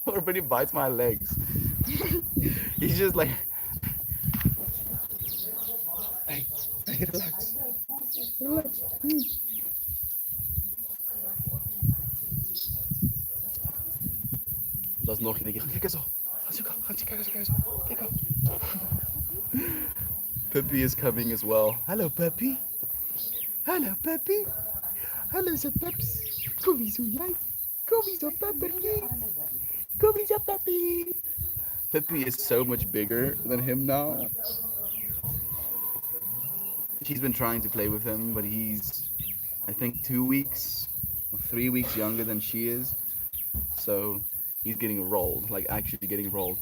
or when he bites my legs. He's just like, hey, hey, relax, relax. Dat is nog een keer. Kijk eens op. Kijk eens op. Kijk op. Peppy is coming as well. Hello, Peppy. Hello, Peppy. Hallo, zo Peps. Kom eens zo, jij. Kom eens zo, Peppy. Kom eens zo, Peppy. Peppy is so much bigger than him now. She's been trying to play with him, but he's, I think, 2 weeks or 3 weeks younger than she is. So he's getting rolled, like actually getting rolled.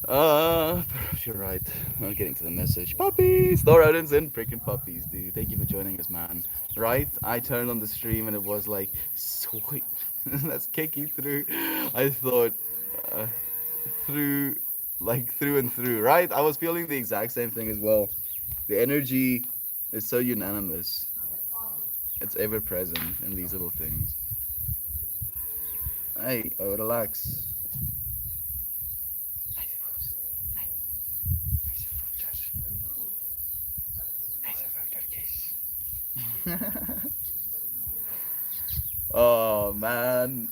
Perhaps you're right. Not getting to the message. Puppies! Thor Odin's in freaking puppies, dude. Thank you for joining us, man. Right? I turned on the stream and it was like, sweet. That's kicking through. I thought, uh, through, like through and through, right? I was feeling the exact same thing as well. The energy is so unanimous. It's ever present in these little things. Hey, oh, relax. Oh man,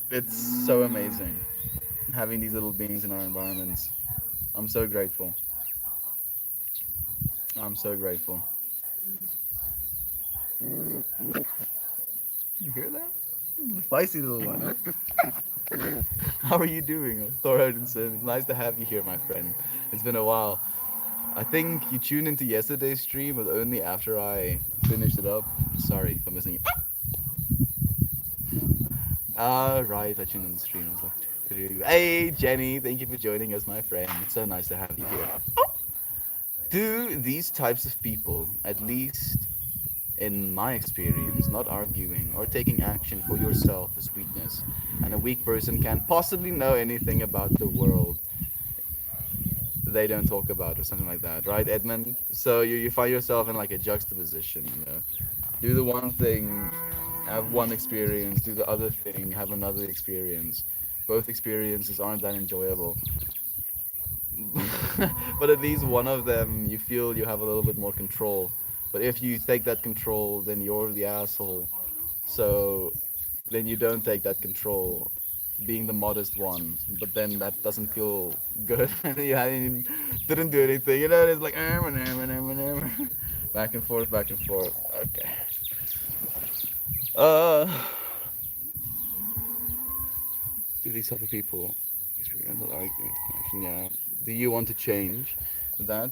it's so amazing having these little beings in our environments. I'm so grateful. I'm so grateful. You hear that? Feisty little one. Huh? How are you doing, Thor Odinson? It's nice to have you here, my friend. It's been a while. I think you tuned into yesterday's stream, but only after I finished it up. Sorry for missing it. Right, I tuned in the stream. I was like, hey, Jenny, thank you for joining us, my friend. It's so nice to have you here. Do these types of people, at least in my experience, not arguing or taking action for yourself is weakness, and a weak person can't possibly know anything about the world they don't talk about, or something like that, right, Edmund? So you find yourself in like a juxtaposition. Do the one thing, have one experience, do the other thing, have another experience. Both experiences aren't that enjoyable. But at least one of them you feel you have a little bit more control. But if you take that control, then you're the asshole. So then you don't take that control, being the modest one. But then that doesn't feel good. Yeah, you didn't do anything. It's like back and forth, back and forth. Okay. Uh, do these type of people experience argument connection? Yeah. Do you want to change that?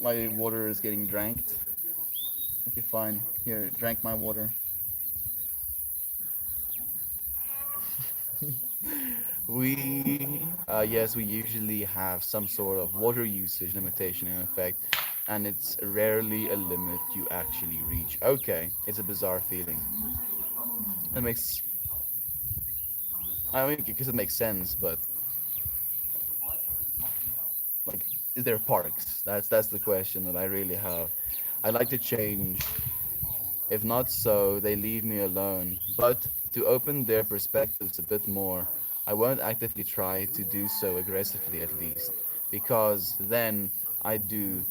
My water is getting dranked. Okay, fine. Here, drank my water. Yes, we usually have some sort of water usage limitation in effect, and it's rarely a limit you actually reach. Okay, it's a bizarre feeling. It makes, I mean, because it makes sense, but like, is there parks? That's the question that I really have. I'd like to change. If not so, they leave me alone. But to open their perspectives a bit more, I won't actively try to do so aggressively at least, because then I do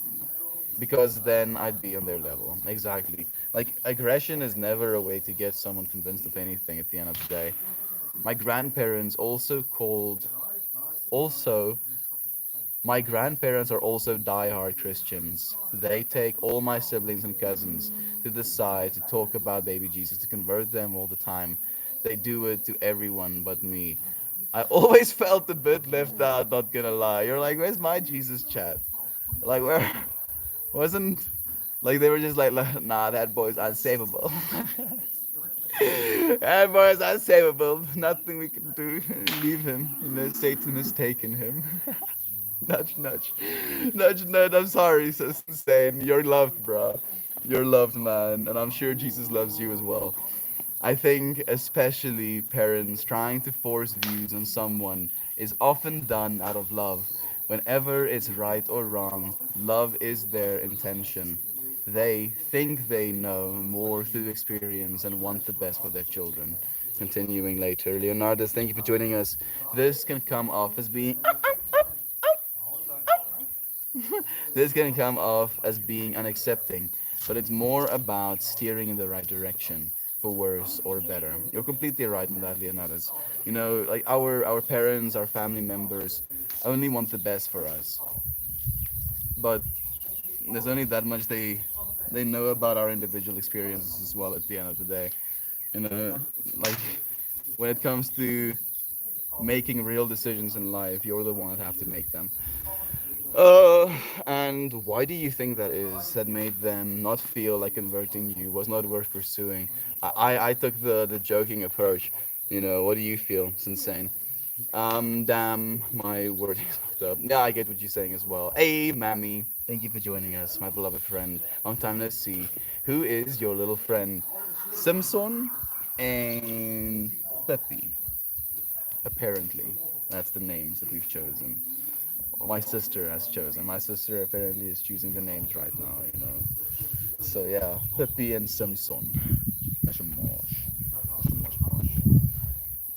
because then I'd be on their level. Exactly. Like aggression is never a way to get someone convinced of anything at the end of the day. My grandparents also my grandparents are also die-hard Christians. They take all my siblings and cousins to the side to talk about baby Jesus, to convert them all the time. They do it to everyone but me. I always felt a bit left out, not gonna lie. You're like, where's my Jesus chat? Like, where wasn't like they were just like nah, that boy's unsavable. That boy's unsavable. Nothing we can do. Leave him. You know, Satan has taken him. Nudge, nudge, nudge, nudge. I'm sorry, so insane. You're loved, bro. You're loved, man, and I'm sure Jesus loves you as well. I think, especially parents trying to force views on someone is often done out of love. Whenever it's right or wrong, love is their intention. They think they know more through experience and want the best for their children. Continuing later, Leonardus, thank you for joining us. This can come off as being this can come off as being unaccepting, but it's more about steering in the right direction, for worse or better. You're completely right in that, Leonidas. You know, like our parents, our family members only want the best for us, but there's only that much they know about our individual experiences as well. At the end of the day, you know, like when it comes to making real decisions in life, you're the one that have to make them. And why do you think that is that made them not feel like converting you was not worth pursuing? I took the joking approach. You know, what do you feel? It's insane. Damn, my word is fucked up. Yeah, I get what you're saying as well. Hey, Mammy, thank you for joining us, my beloved friend. Long time no see. Who is your little friend? Simpson and Peppy. Apparently, that's the names that we've chosen. My sister has chosen. My sister apparently is choosing the names right now, you know. So yeah, Pepe and Simpson. Mosh.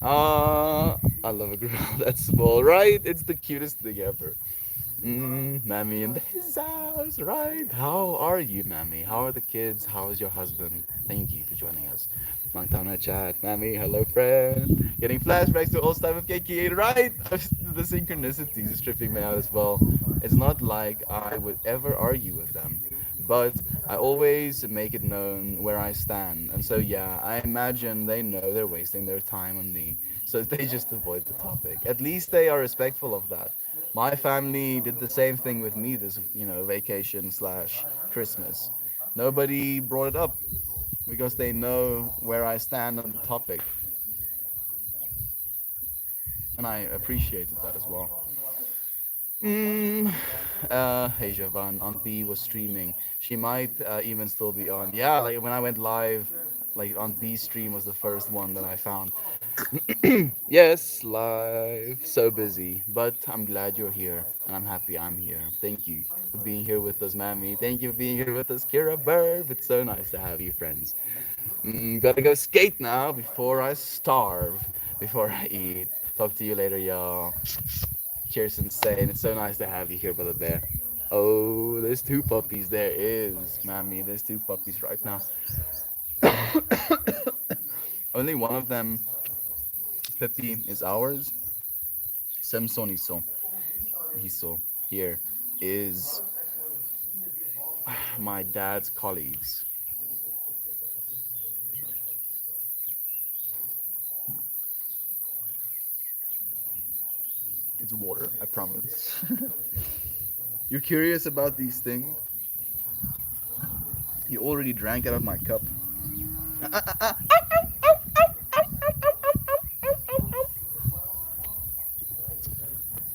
I love a girl that's small, right? It's the cutest thing ever. Mammy in this house, right? How are you, Mammy? How are the kids? How is your husband? Thank you for joining us. Long time no chat. Mammy, hello, friend. Getting flashbacks to old stuff with KK, right? The synchronicities is tripping me out as well. It's not like I would ever argue with them, but I always make it known where I stand. And so, yeah, I imagine they know they're wasting their time on me, so they just avoid the topic. At least they are respectful of that. My family did the same thing with me this, vacation slash Christmas. Nobody brought it up because they know where I stand on the topic, and I appreciated that as well. Mm, hey Javan, Aunt B was streaming. She might even still be on. Yeah, like when I went live, like Aunt B's stream was the first one that I found. Yes, live. So busy, but I'm glad you're here, and I'm happy I'm here. Thank you for being here with us, Mammy. Thank you for being here with us, Kira Burb. It's so nice to have you, friends. Gotta go skate now before I starve, before I eat. Talk to you later, y'all. Cheers, insane. It's so nice to have you here, brother bear. Oh, there's two puppies. There is, Mammy. There's two puppies right now. Only one of them, Peppy, is ours. Samson Hiso here is my dad's colleagues. It's water, I promise. You're curious about these things? You already drank out of my cup.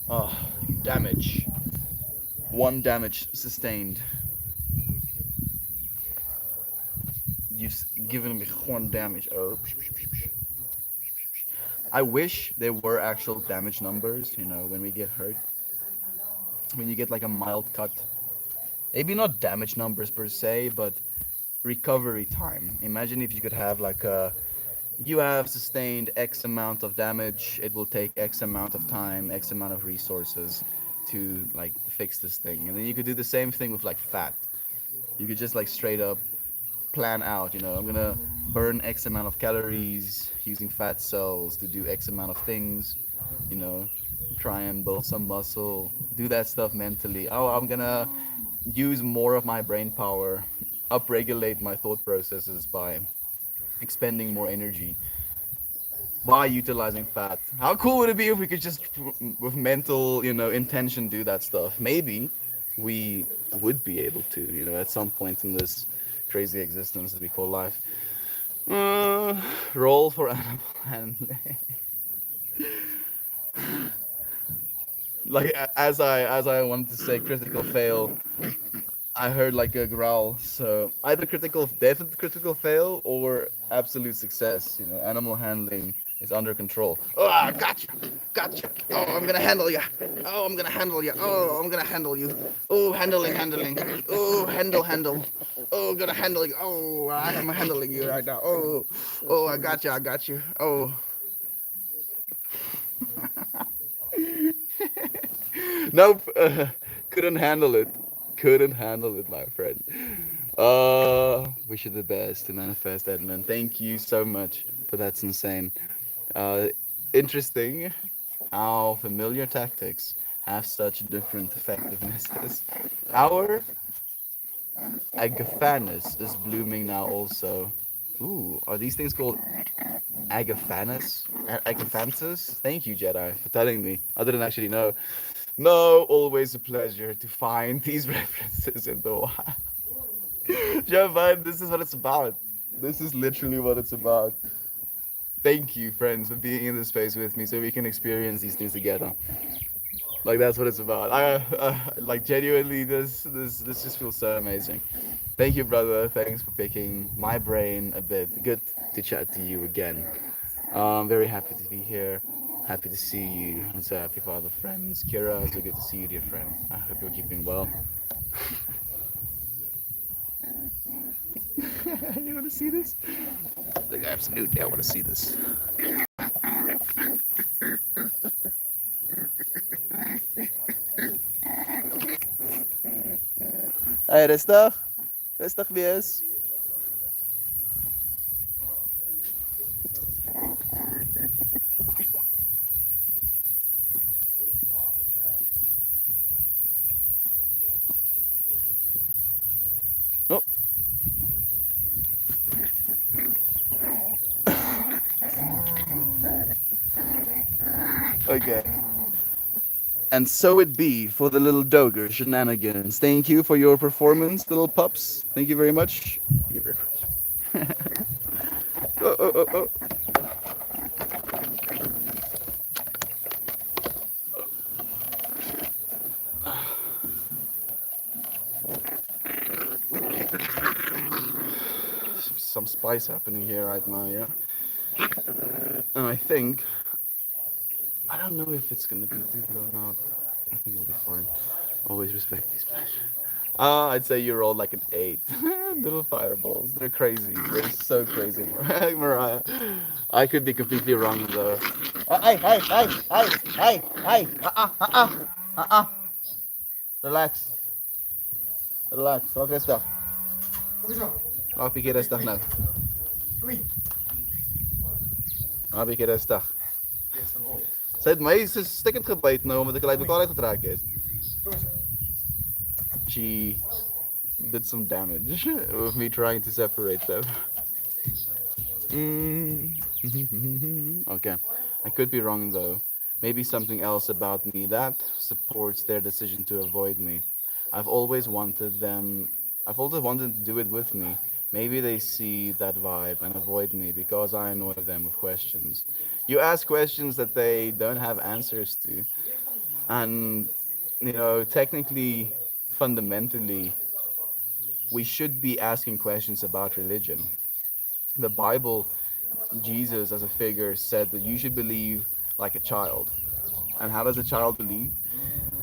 Oh, damage. One damage sustained. given me one damage. Oh, I wish there were actual damage numbers. When we get hurt, when you get like a mild cut, maybe not damage numbers per se, but recovery time. Imagine if you could have like a you have sustained X amount of damage, it will take X amount of time, X amount of resources to like fix this thing. And then you could do the same thing with like fat. You could just like straight up plan out, I'm gonna burn X amount of calories using fat cells to do X amount of things, you know, try and build some muscle, do that stuff mentally. Oh, I'm gonna use more of my brain power, upregulate my thought processes by expending more energy by utilizing fat. How cool would it be if we could just, with mental, intention, do that stuff? Maybe we would be able to, at some point in this crazy existence that we call life. Roll for animal handling. Like as I wanted to say critical fail, I heard like a growl. So either critical definite critical fail or absolute success. Animal handling is under control. Oh, gotcha, gotcha. Oh, I'm gonna handle you. Oh, I'm gonna handle you. Oh, I'm gonna handle you. Oh, handling, handling. Oh, handle, handle. Oh, gonna handle you. Oh, I am handling you right now. Oh, oh, I got you. I got you. Oh, nope. Couldn't handle it. Couldn't handle it, my friend. Wish you the best to manifest, Edmund. Thank you so much for that's insane. Uh, Interesting how familiar tactics have such different effectivenesses. Our Agaphanus is blooming now also. Ooh, are these things called Agaphanus? Agaphantus? Thank you, Jedi, for telling me. I didn't actually know. No, always a pleasure to find these references in the wild. Jovan, this is what it's about. This is literally what it's about. Thank you, friends, for being in this space with me so we can experience these things together. Like that's what it's about. Like genuinely, this just feels so amazing. Thank you, brother. Thanks for picking my brain a bit. Good to chat to you again. I'm very happy to be here. Happy to see you. I'm so happy for all the friends. Kira, it's so good to see you, dear friend. I hope you're keeping well. You want to see this? Like, absolutely, I want to see this. Hey, rustig. Rustig wees. Oh, okay. And so it be for the little Doger shenanigans. Thank you for your performance, little pups. Thank you very much. Thank you very much. Oh, oh, oh, oh. Some spice happening here right now, yeah. And I think I don't know if it's gonna be good or not. I think it'll be fine. Always respect these pleasures. I'd say you rolled like an 8. Little fireballs. They're crazy. They're so crazy, Mariah. I could be completely wrong though. Hey, hey, hey, hey, hey, hey. Relax. Relax. Raak rustig. Raak bietjie rustig nou. Raak bietjie rustig. Sy het my so stikkend gebyt nou omdat ek hulle uitmekaar uitgetrek het. She did some damage with me trying to separate them. Okay, I could be wrong though. Maybe something else about me that supports their decision to avoid me. I've always wanted them. I've always wanted to do it with me. Maybe they see that vibe and avoid me because I annoy them with questions. You ask questions that they don't have answers to, and technically, fundamentally, we should be asking questions about religion. The Bible, Jesus as a figure said that you should believe like a child. And how does a child believe?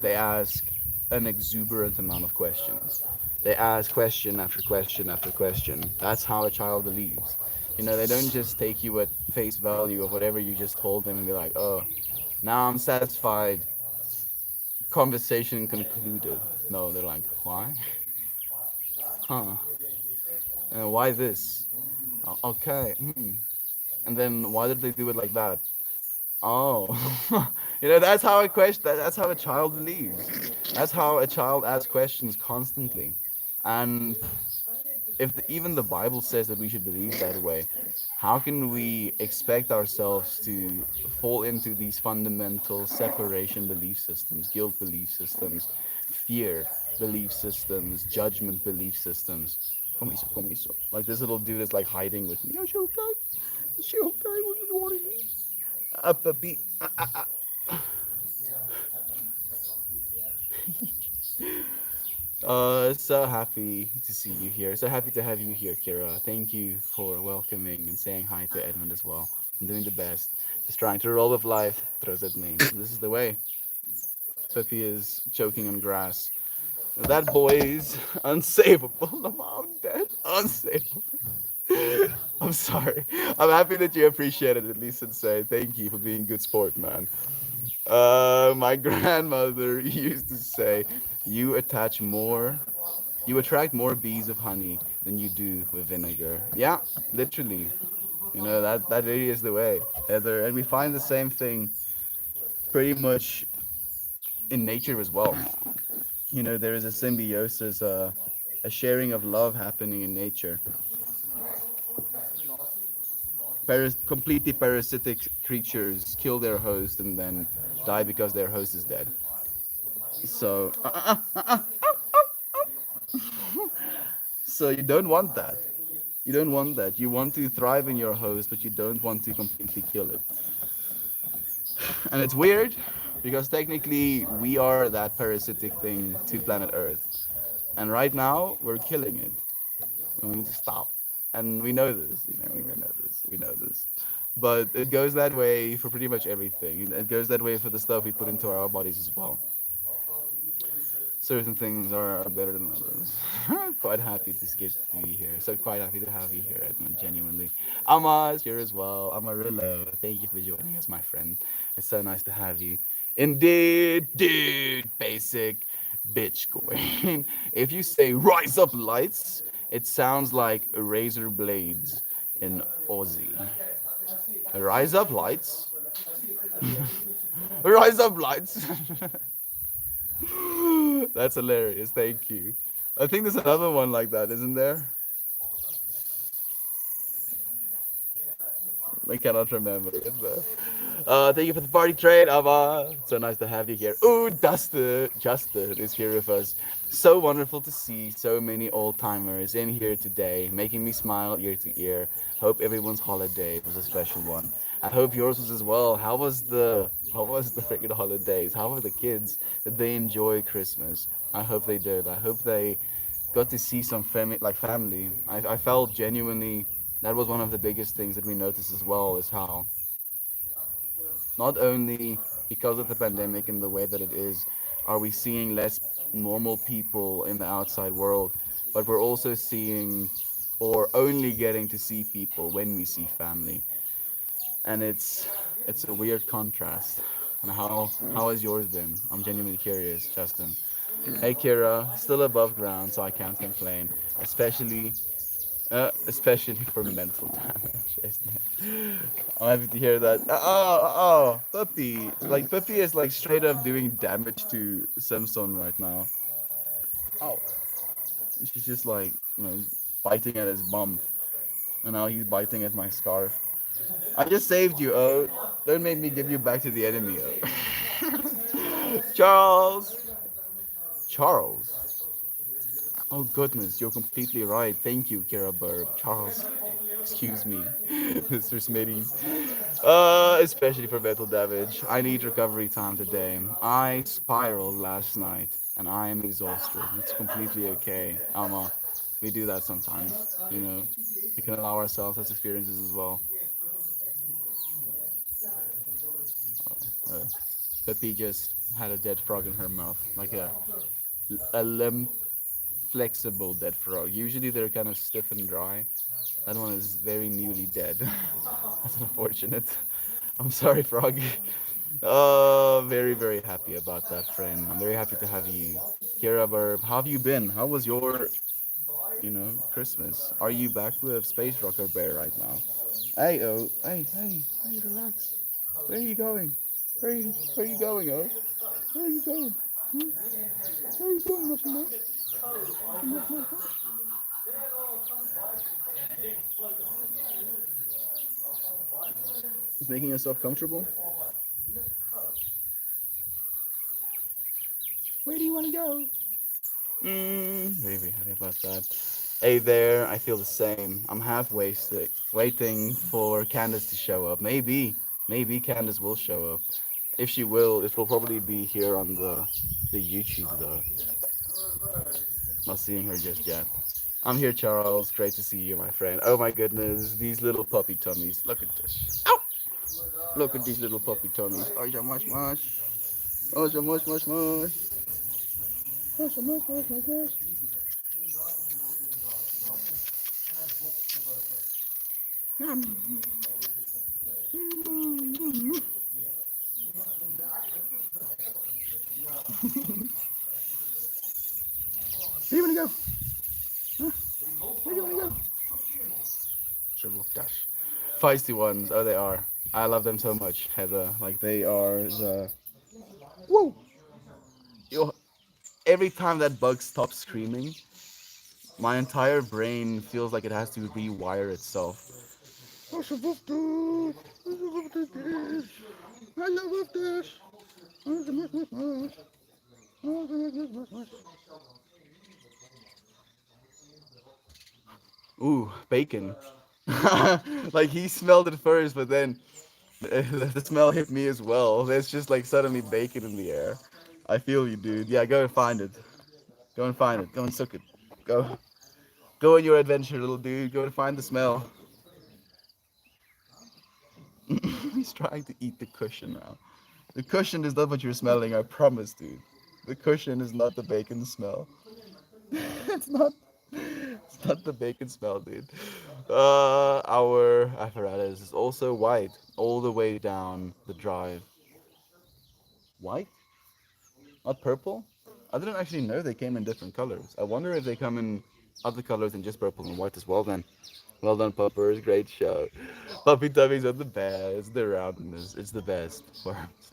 They ask an exuberant amount of questions. They ask question after question after question. That's how a child believes. You know, they don't just take you at face value of whatever you just told them and be like, oh, now I'm satisfied. Conversation concluded. No, they're like, why? Huh? Why this? Okay. And then why did they do it like that? Oh, that's how a question. That's how a child believes. That's how a child asks questions constantly. And if even the Bible says that we should believe that way, how can we expect ourselves to fall into these fundamental separation belief systems, guilt belief systems, fear belief systems, judgment belief systems? Comiso, comiso. Like this little dude is like hiding with me. Is she okay? Is she okay? What do you want to eat? Puppy. So happy to see you here. So happy to have you here, Kira. Thank you for welcoming and saying hi to Edmund as well. I'm doing the best. Just trying to roll with life, throws at me. This is the way. Peppy is choking on grass. That boy's unsavable. I'm dead. Unsavable. I'm sorry. I'm happy that you appreciate it at least and say thank you for being good sport, man. My grandmother used to say, "You attach more, you attract more bees of honey than you do with vinegar." Yeah, literally. That really is the way, Heather. And we find the same thing pretty much in nature as well. There is a symbiosis, a sharing of love happening in nature. Completely parasitic creatures kill their host and then die because their host is dead. So, so you don't want that. You don't want that. You want to thrive in your host, but you don't want to completely kill it. And it's weird because technically we are that parasitic thing to planet Earth. And right now we're killing it. And we need to stop. And we know this, we know this. But it goes that way for pretty much everything. It goes that way for the stuff we put into our bodies as well. Certain things are better than others. Quite happy to get to be here. So quite happy to have you here, Edmund. Genuinely, Amma is here as well. Amarillo, thank you for joining us, my friend. It's so nice to have you. Indeed, dude. Basic Bitcoin. If you say "rise up, lights," it sounds like razor blades in Aussie. Rise up, lights. Rise up, lights. That's hilarious. Thank you. I think there's another one like that, isn't there? I cannot remember it though. Thank you for the party trade, Ava. So nice to have you here. Ooh, Dustin. Justin is here with us. So wonderful to see so many old timers in here today, making me smile ear to ear. Hope everyone's holiday was a special one. I hope yours was as well. How was the freaking holidays? How were the kids? Did they enjoy Christmas? I hope they did. I hope they got to see some family. I felt genuinely that was one of the biggest things that we noticed as well is how not only because of the pandemic and the way that it is, are we seeing less normal people in the outside world, but we're also seeing or only getting to see people when we see family. And it's a weird contrast. And how has yours been? I'm genuinely curious, Justin. Hey Kira, still above ground, so I can't complain. Especially for mental damage. I'm happy to hear that. Puppy. Like Puppy is like straight up doing damage to Simpson right now. Oh, she's just like biting at his bum, and now he's biting at my scarf. I just saved you, oh. Don't make me give you back to the enemy, oh. Charles. Charles. Oh goodness, you're completely right. Thank you, Kira Burb. Charles, excuse me, Mr. Smitties. Especially for mental damage. I need recovery time today. I spiraled last night and I am exhausted. It's completely okay, Alma. We do that sometimes, you know. We can allow ourselves such experiences as well. Uh, Peppy just had a dead frog in her mouth, like a limp, flexible dead frog. Usually they're kind of stiff and dry. That one is very newly dead. That's unfortunate. I'm sorry, frog. Very, very happy about that, friend. I'm very happy to have you. Kira Burb, how have you been? How was your, Christmas? Are you back with Space Rocker Bear right now? Hey, oh, hey, relax. Where are you going? Where are you going, oh? Where are you going? Hmm? Where are you going, Russian? Just making yourself comfortable? Where do you want to go? Very, very happy about that. Hey there, I feel the same. I'm half wasted, waiting for Candace to show up. Maybe Candace will show up. If she will, it will probably be here on the YouTube though. Not seeing her just yet. I'm here, Charles. Great to see you, my friend. Oh my goodness, these little puppy tummies. Look at this. Ow! Look at these little puppy tummies. Oh, yeah, mush, mush. Oh, yeah, mush, mush, mush. Oh, yeah, mush, mush, mush, mush. Where do you want to go? Huh? Where do you want to go? Triple dash. Feisty ones. Oh, they are. I love them so much, Heather. Like they are the. Whoa! Yo, every time that bug stops screaming, my entire brain feels like it has to rewire itself. I love this. I love this. Ooh, bacon. Like he smelled it first, but then the smell hit me as well. There's just like suddenly bacon in the air. I feel you, dude. Yeah, go and find it. Go and find it. Go and suck it. Go. Go on your adventure, little dude. Go and find the smell. He's trying to eat the cushion now. The cushion is not what you're smelling, I promise, dude. The cushion is not the bacon smell. it's not. It's not the bacon smell, dude. Our apparatus is also white all the way down the drive. White? Not purple? I didn't actually know they came in different colors. I wonder if they come in other colors than just purple and white as well then. Well done, Puppers. Great show. Puppy tummies are the best. The roundness. It's the best. Worms.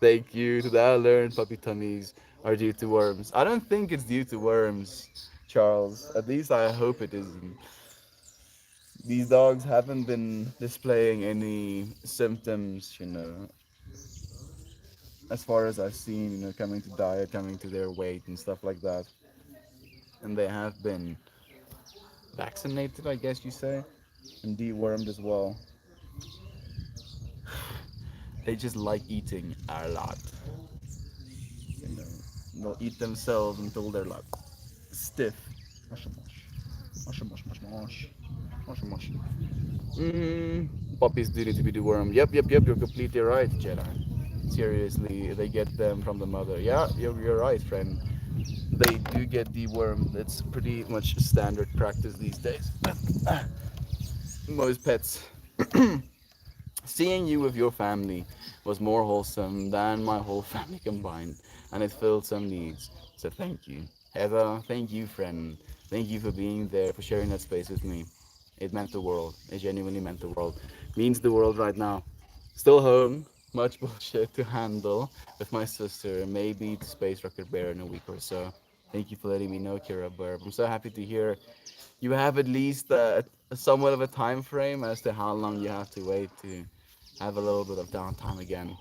Thank you. Today I learned puppy tummies are due to worms. I don't think it's due to worms, Charles. At least I hope it isn't. These dogs haven't been displaying any symptoms, as far as I've seen, coming to diet, coming to their weight and stuff like that. And they have been vaccinated, I guess you say, and dewormed as well. They just like eating a lot. You know, they'll eat themselves until they're like stiff. Mush, mush, mush, mush, mush, mush, mush. Puppies do need to be dewormed. Yep. You're completely right, Jedi. Seriously, they get them from the mother. Yeah, you're right, friend. They do get dewormed. It's pretty much standard practice these days. Most pets. Seeing you with your family was more wholesome than my whole family combined, and it filled some needs. So thank you. Heather, thank you, friend. Thank you for being there, for sharing that space with me. It meant the world. It genuinely meant the world. Means the world right now. Still home. Much bullshit to handle with my sister. Maybe the Space Rocket Bear in a week or so. Thank you for letting me know, Kira Burb. I'm so happy to hear you have at least somewhat of a time frame as to how long you have to wait to have a little bit of downtime again.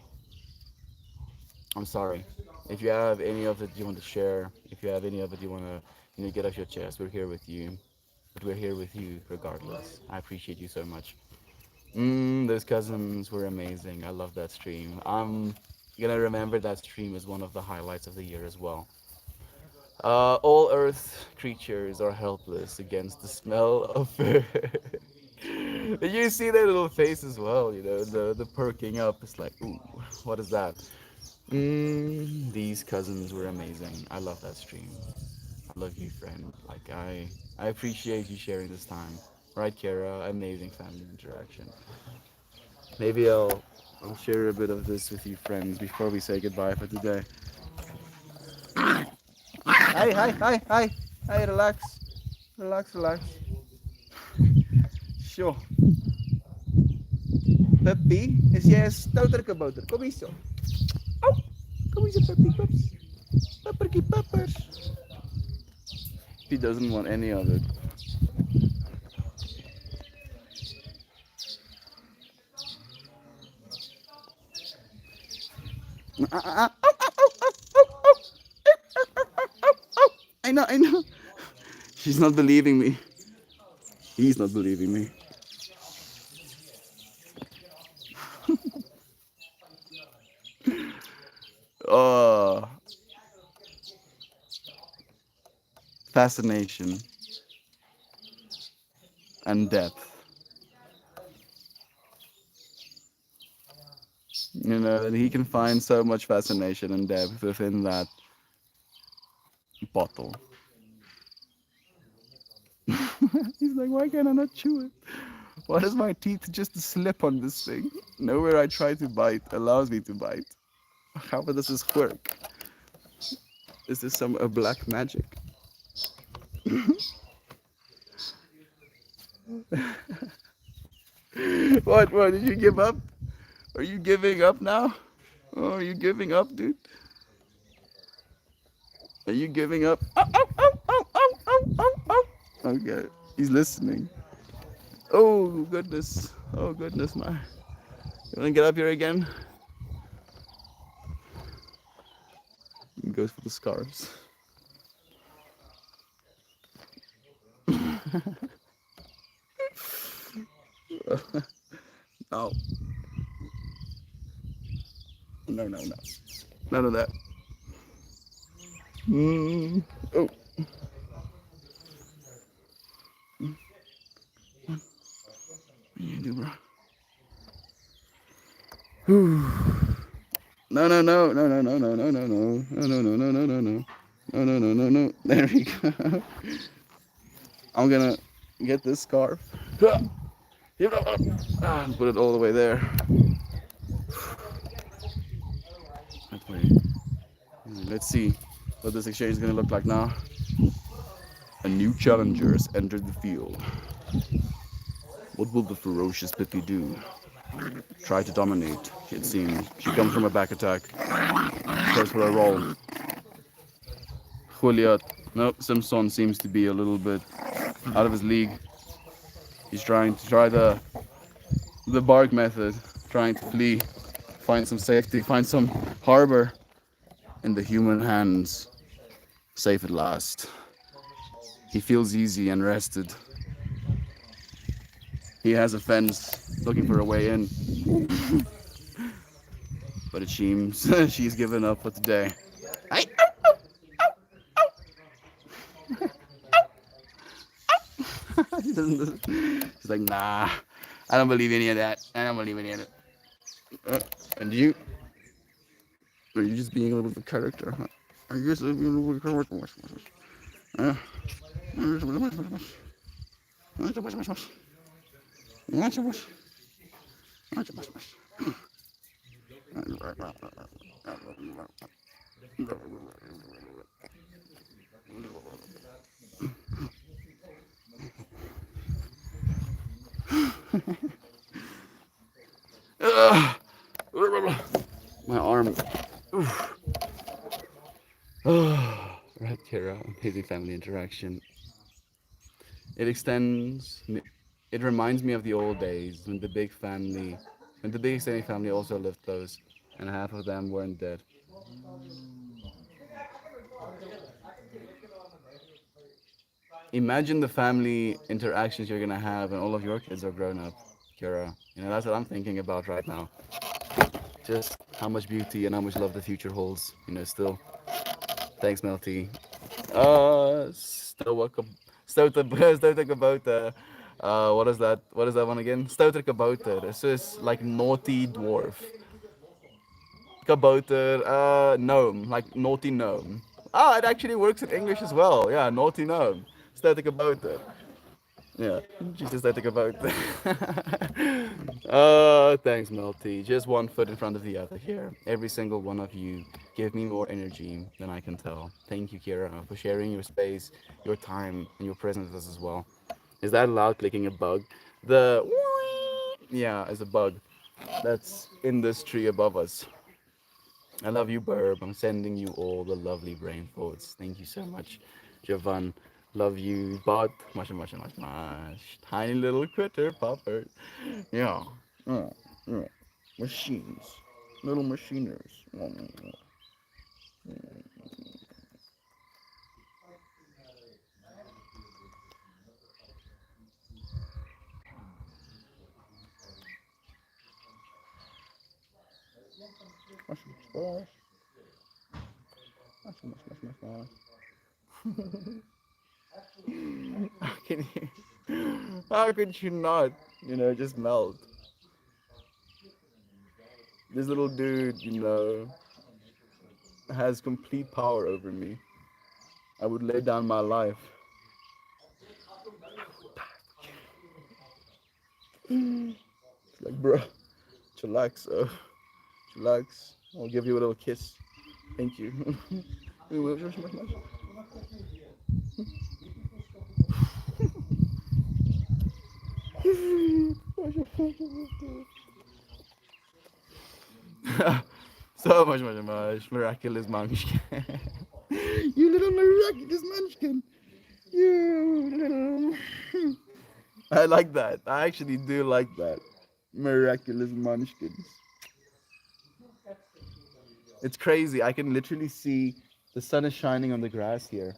I'm sorry. If you have any of it you want to share, if you have any of it you want to, get off your chest, we're here with you. But we're here with you regardless. I appreciate you so much. Those cousins were amazing. I love that stream. I'm gonna remember that stream as one of the highlights of the year as well. All Earth creatures are helpless against the smell of fur. You see their little face as well, the perking up. It's like, ooh, what is that? These cousins were amazing. I love that stream. I love you, friend. Like I appreciate you sharing this time. Right, Kara? Amazing family interaction. Maybe I'll share a bit of this with you, friends, before we say goodbye for today. Hi, hi, hi, hi, hi. Relax, relax, relax. Sure. Peppy, is jij een stouterkabouter? Kom eens zo. Au. Kom eens, Peppy, kom eens. Pepperky peppers. He doesn't want any of it. I know, I know. She's not believing me. He's not believing me. Oh, fascination and depth. And he can find so much fascination and depth within that bottle. He's like, why can I not chew it? Why does my teeth just slip on this thing? Nowhere I try to bite allows me to bite. How does this work? Is this some a black magic? What? What? Did you give up? Are you giving up now? Oh, are you giving up, dude? Are you giving up? Oh, oh, oh, oh, oh, oh, oh, oh. Okay, he's listening. Oh goodness. Oh goodness, my. You wanna get up here again? He goes for the scarves. No. No, no, no. None of that. Oh. What do you do, bro? No, no, no, no, no, no, no, no, no, no, no, no, no, no, no, no, no. No, no, no, no, no. There we go. I'm gonna get this scarf. And put it all the way there. That way. Let's see what this exchange is gonna look like now. A new challenger has entered the field. What will the ferocious Pippi do? Try to dominate, it seems. She comes from a back attack. Goes for a roll. Juliet. Nope, Simpson seems to be a little bit out of his league. He's trying to try the bark method, trying to flee, find some safety, find some harbor in the human hands. Safe at last. He feels easy and rested. He has a fence, looking for a way in. But it seems she's given up for today. Hey. She's like, nah, I don't believe any of that. I don't believe any of it. And you? Are you just being a little bit of a character, huh? Are you just being a little bit of a character? My arm. Right, Kara. Amazing family interaction. It extends. It reminds me of the old days when the big extended family also lived close, and half of them weren't dead. Imagine the family interactions you're gonna have when all of your kids are grown up, Kira. That's what I'm thinking about right now. Just how much beauty and how much love the future holds. Still. Thanks, Melty. Stoa Stouter Stouter Kabouter. What is that? What is that one again? Stouter Kabouter. This is like naughty dwarf. Kabouter, gnome, like naughty gnome. Ah, it actually works in English as well. Yeah, naughty gnome. Stouter Kabouter. Yeah, she just had to go about thanks, Melty. Just one foot in front of the other here. Every single one of you give me more energy than I can tell. Thank you, Kira, for sharing your space, your time, and your presence with us as well. Is that loud clicking a bug? The yeah, is a bug that's in this tree above us. I love you, Burb. I'm sending you all the lovely brain thoughts. Thank you so much, Javan. Love you, Bot. Much, much, much, much. Tiny little critter popper. Yeah. Oh, yeah. Machines. Little machiners. Much, much, much, much, much, much, much. How can you? How could you not? Just melt. This little dude, has complete power over me. I would lay down my life. It's like, bro, chillax, chillax. I'll give you a little kiss. Thank you. So much, much, much. Miraculous munchkin. You little miraculous munchkin. You little. I like that. I actually do like that. Miraculous munchkins. It's crazy. I can literally see the sun is shining on the grass here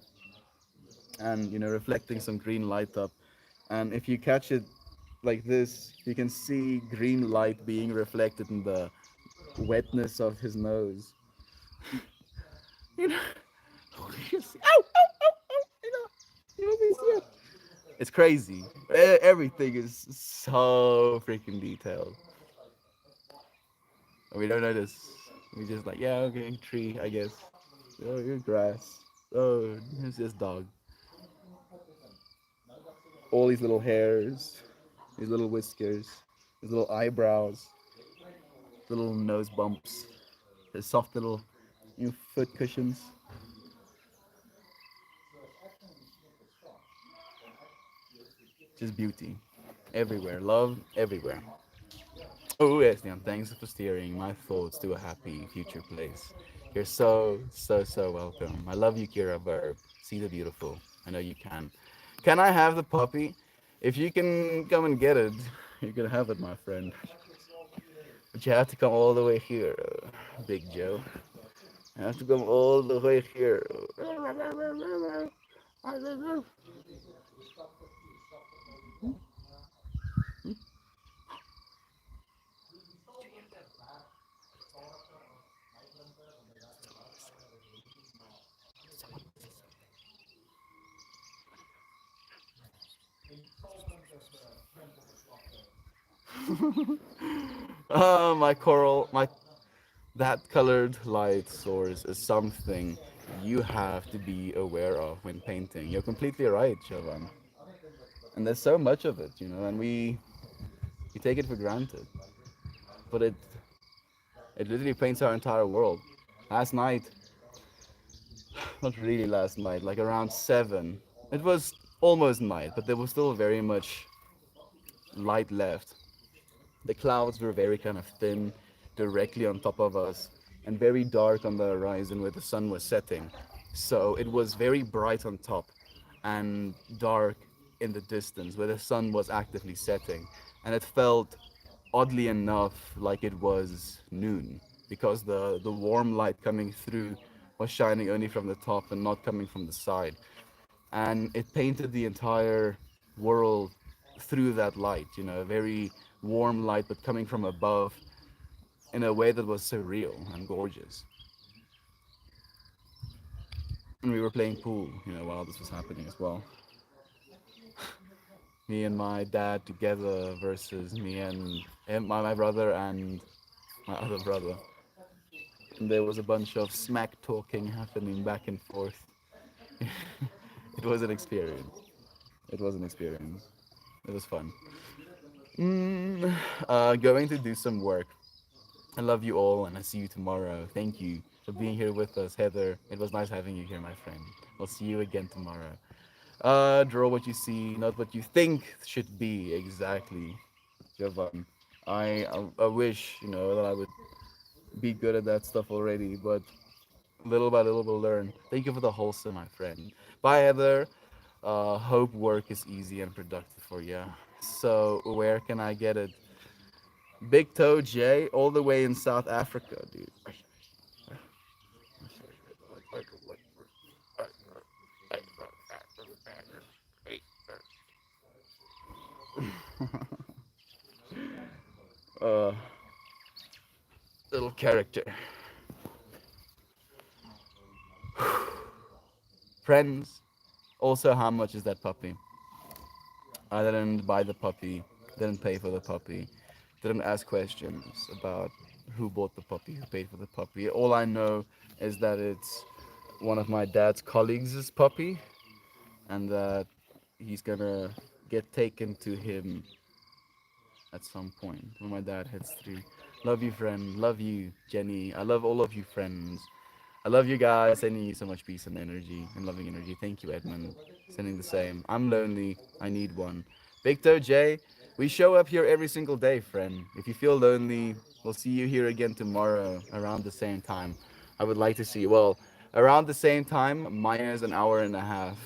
and, reflecting some green light up. And if you catch it like this, you can see green light being reflected in the wetness of his nose. You know, you see, ow, ow, ow, ow, you see it. It's crazy. Everything is so freaking detailed. We don't notice. We just like, yeah, okay, tree, I guess. Oh, your grass. Oh, it's just dog. All these little hairs, these little whiskers, these little eyebrows, little nose bumps, the soft little foot cushions. Just beauty. Everywhere. Love everywhere. Oh, yes, Leon. Thanks for steering my thoughts to a happy future place. You're so, so, so welcome. I love you, Kira Verb. See the beautiful. I know you can. Can I have the puppy? If you can come and get it, you can have it, my friend. But you have to come all the way here, Big Joe. You have to come all the way here. My coral, my that colored light source is something you have to be aware of when painting. You're completely right, Jovan. And there's so much of it, and we take it for granted. But it literally paints our entire world. Last night, not really last night, like around 7. It was almost night, but there was still very much light left. The clouds were very kind of thin directly on top of us and very dark on the horizon where the sun was setting. So it was very bright on top and dark in the distance where the sun was actively setting. And it felt oddly enough like it was noon because the warm light coming through was shining only from the top and not coming from the side. And it painted the entire world through that light, a very warm light, but coming from above in a way that was surreal and gorgeous. and we were playing pool, while this was happening as well. Me and my dad together versus me and him, my brother and my other brother. And there was a bunch of smack talking happening back and forth. It was an experience. It was an experience. It was fun. Going to do some work. I love you all, and I see you tomorrow. Thank you for being here with us, Heather. It was nice having you here, my friend. I'll see you again tomorrow. Draw what you see, not what you think should be. Exactly, Javan. I wish that I would be good at that stuff already, but little by little we'll learn. Thank you for the wholesome, my friend. Bye, Heather. Hope work is easy and productive for you. So where can I get it? Big Toe J, all the way in South Africa, dude. Uh, Little character. Friends. Also, how much is that puppy? I didn't buy the puppy, didn't pay for the puppy, didn't ask questions about who bought the puppy, who paid for the puppy. All I know is that it's one of my dad's colleagues' puppy, and that he's gonna get taken to him at some point when my dad hits 3. Love you, friend. Love you, Jenny. I love all of you, friends. I love you guys. Sending you so much peace and energy and loving energy. Thank you, Edmund. Sending the same. I'm lonely. I need one. Victor J, we show up here every single day, friend. If you feel lonely, we'll see you here again tomorrow around the same time. I would like to see you. Well, around the same time, minus an hour and a half.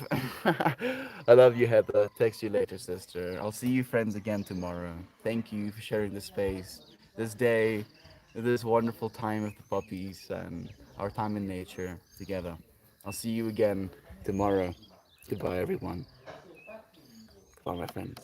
I love you, Heather. Text you later, sister. I'll see you friends again tomorrow. Thank you for sharing the space, this day, this wonderful time with the puppies, and our time in nature together. I'll see you again tomorrow. Goodbye, everyone. Goodbye, my friends.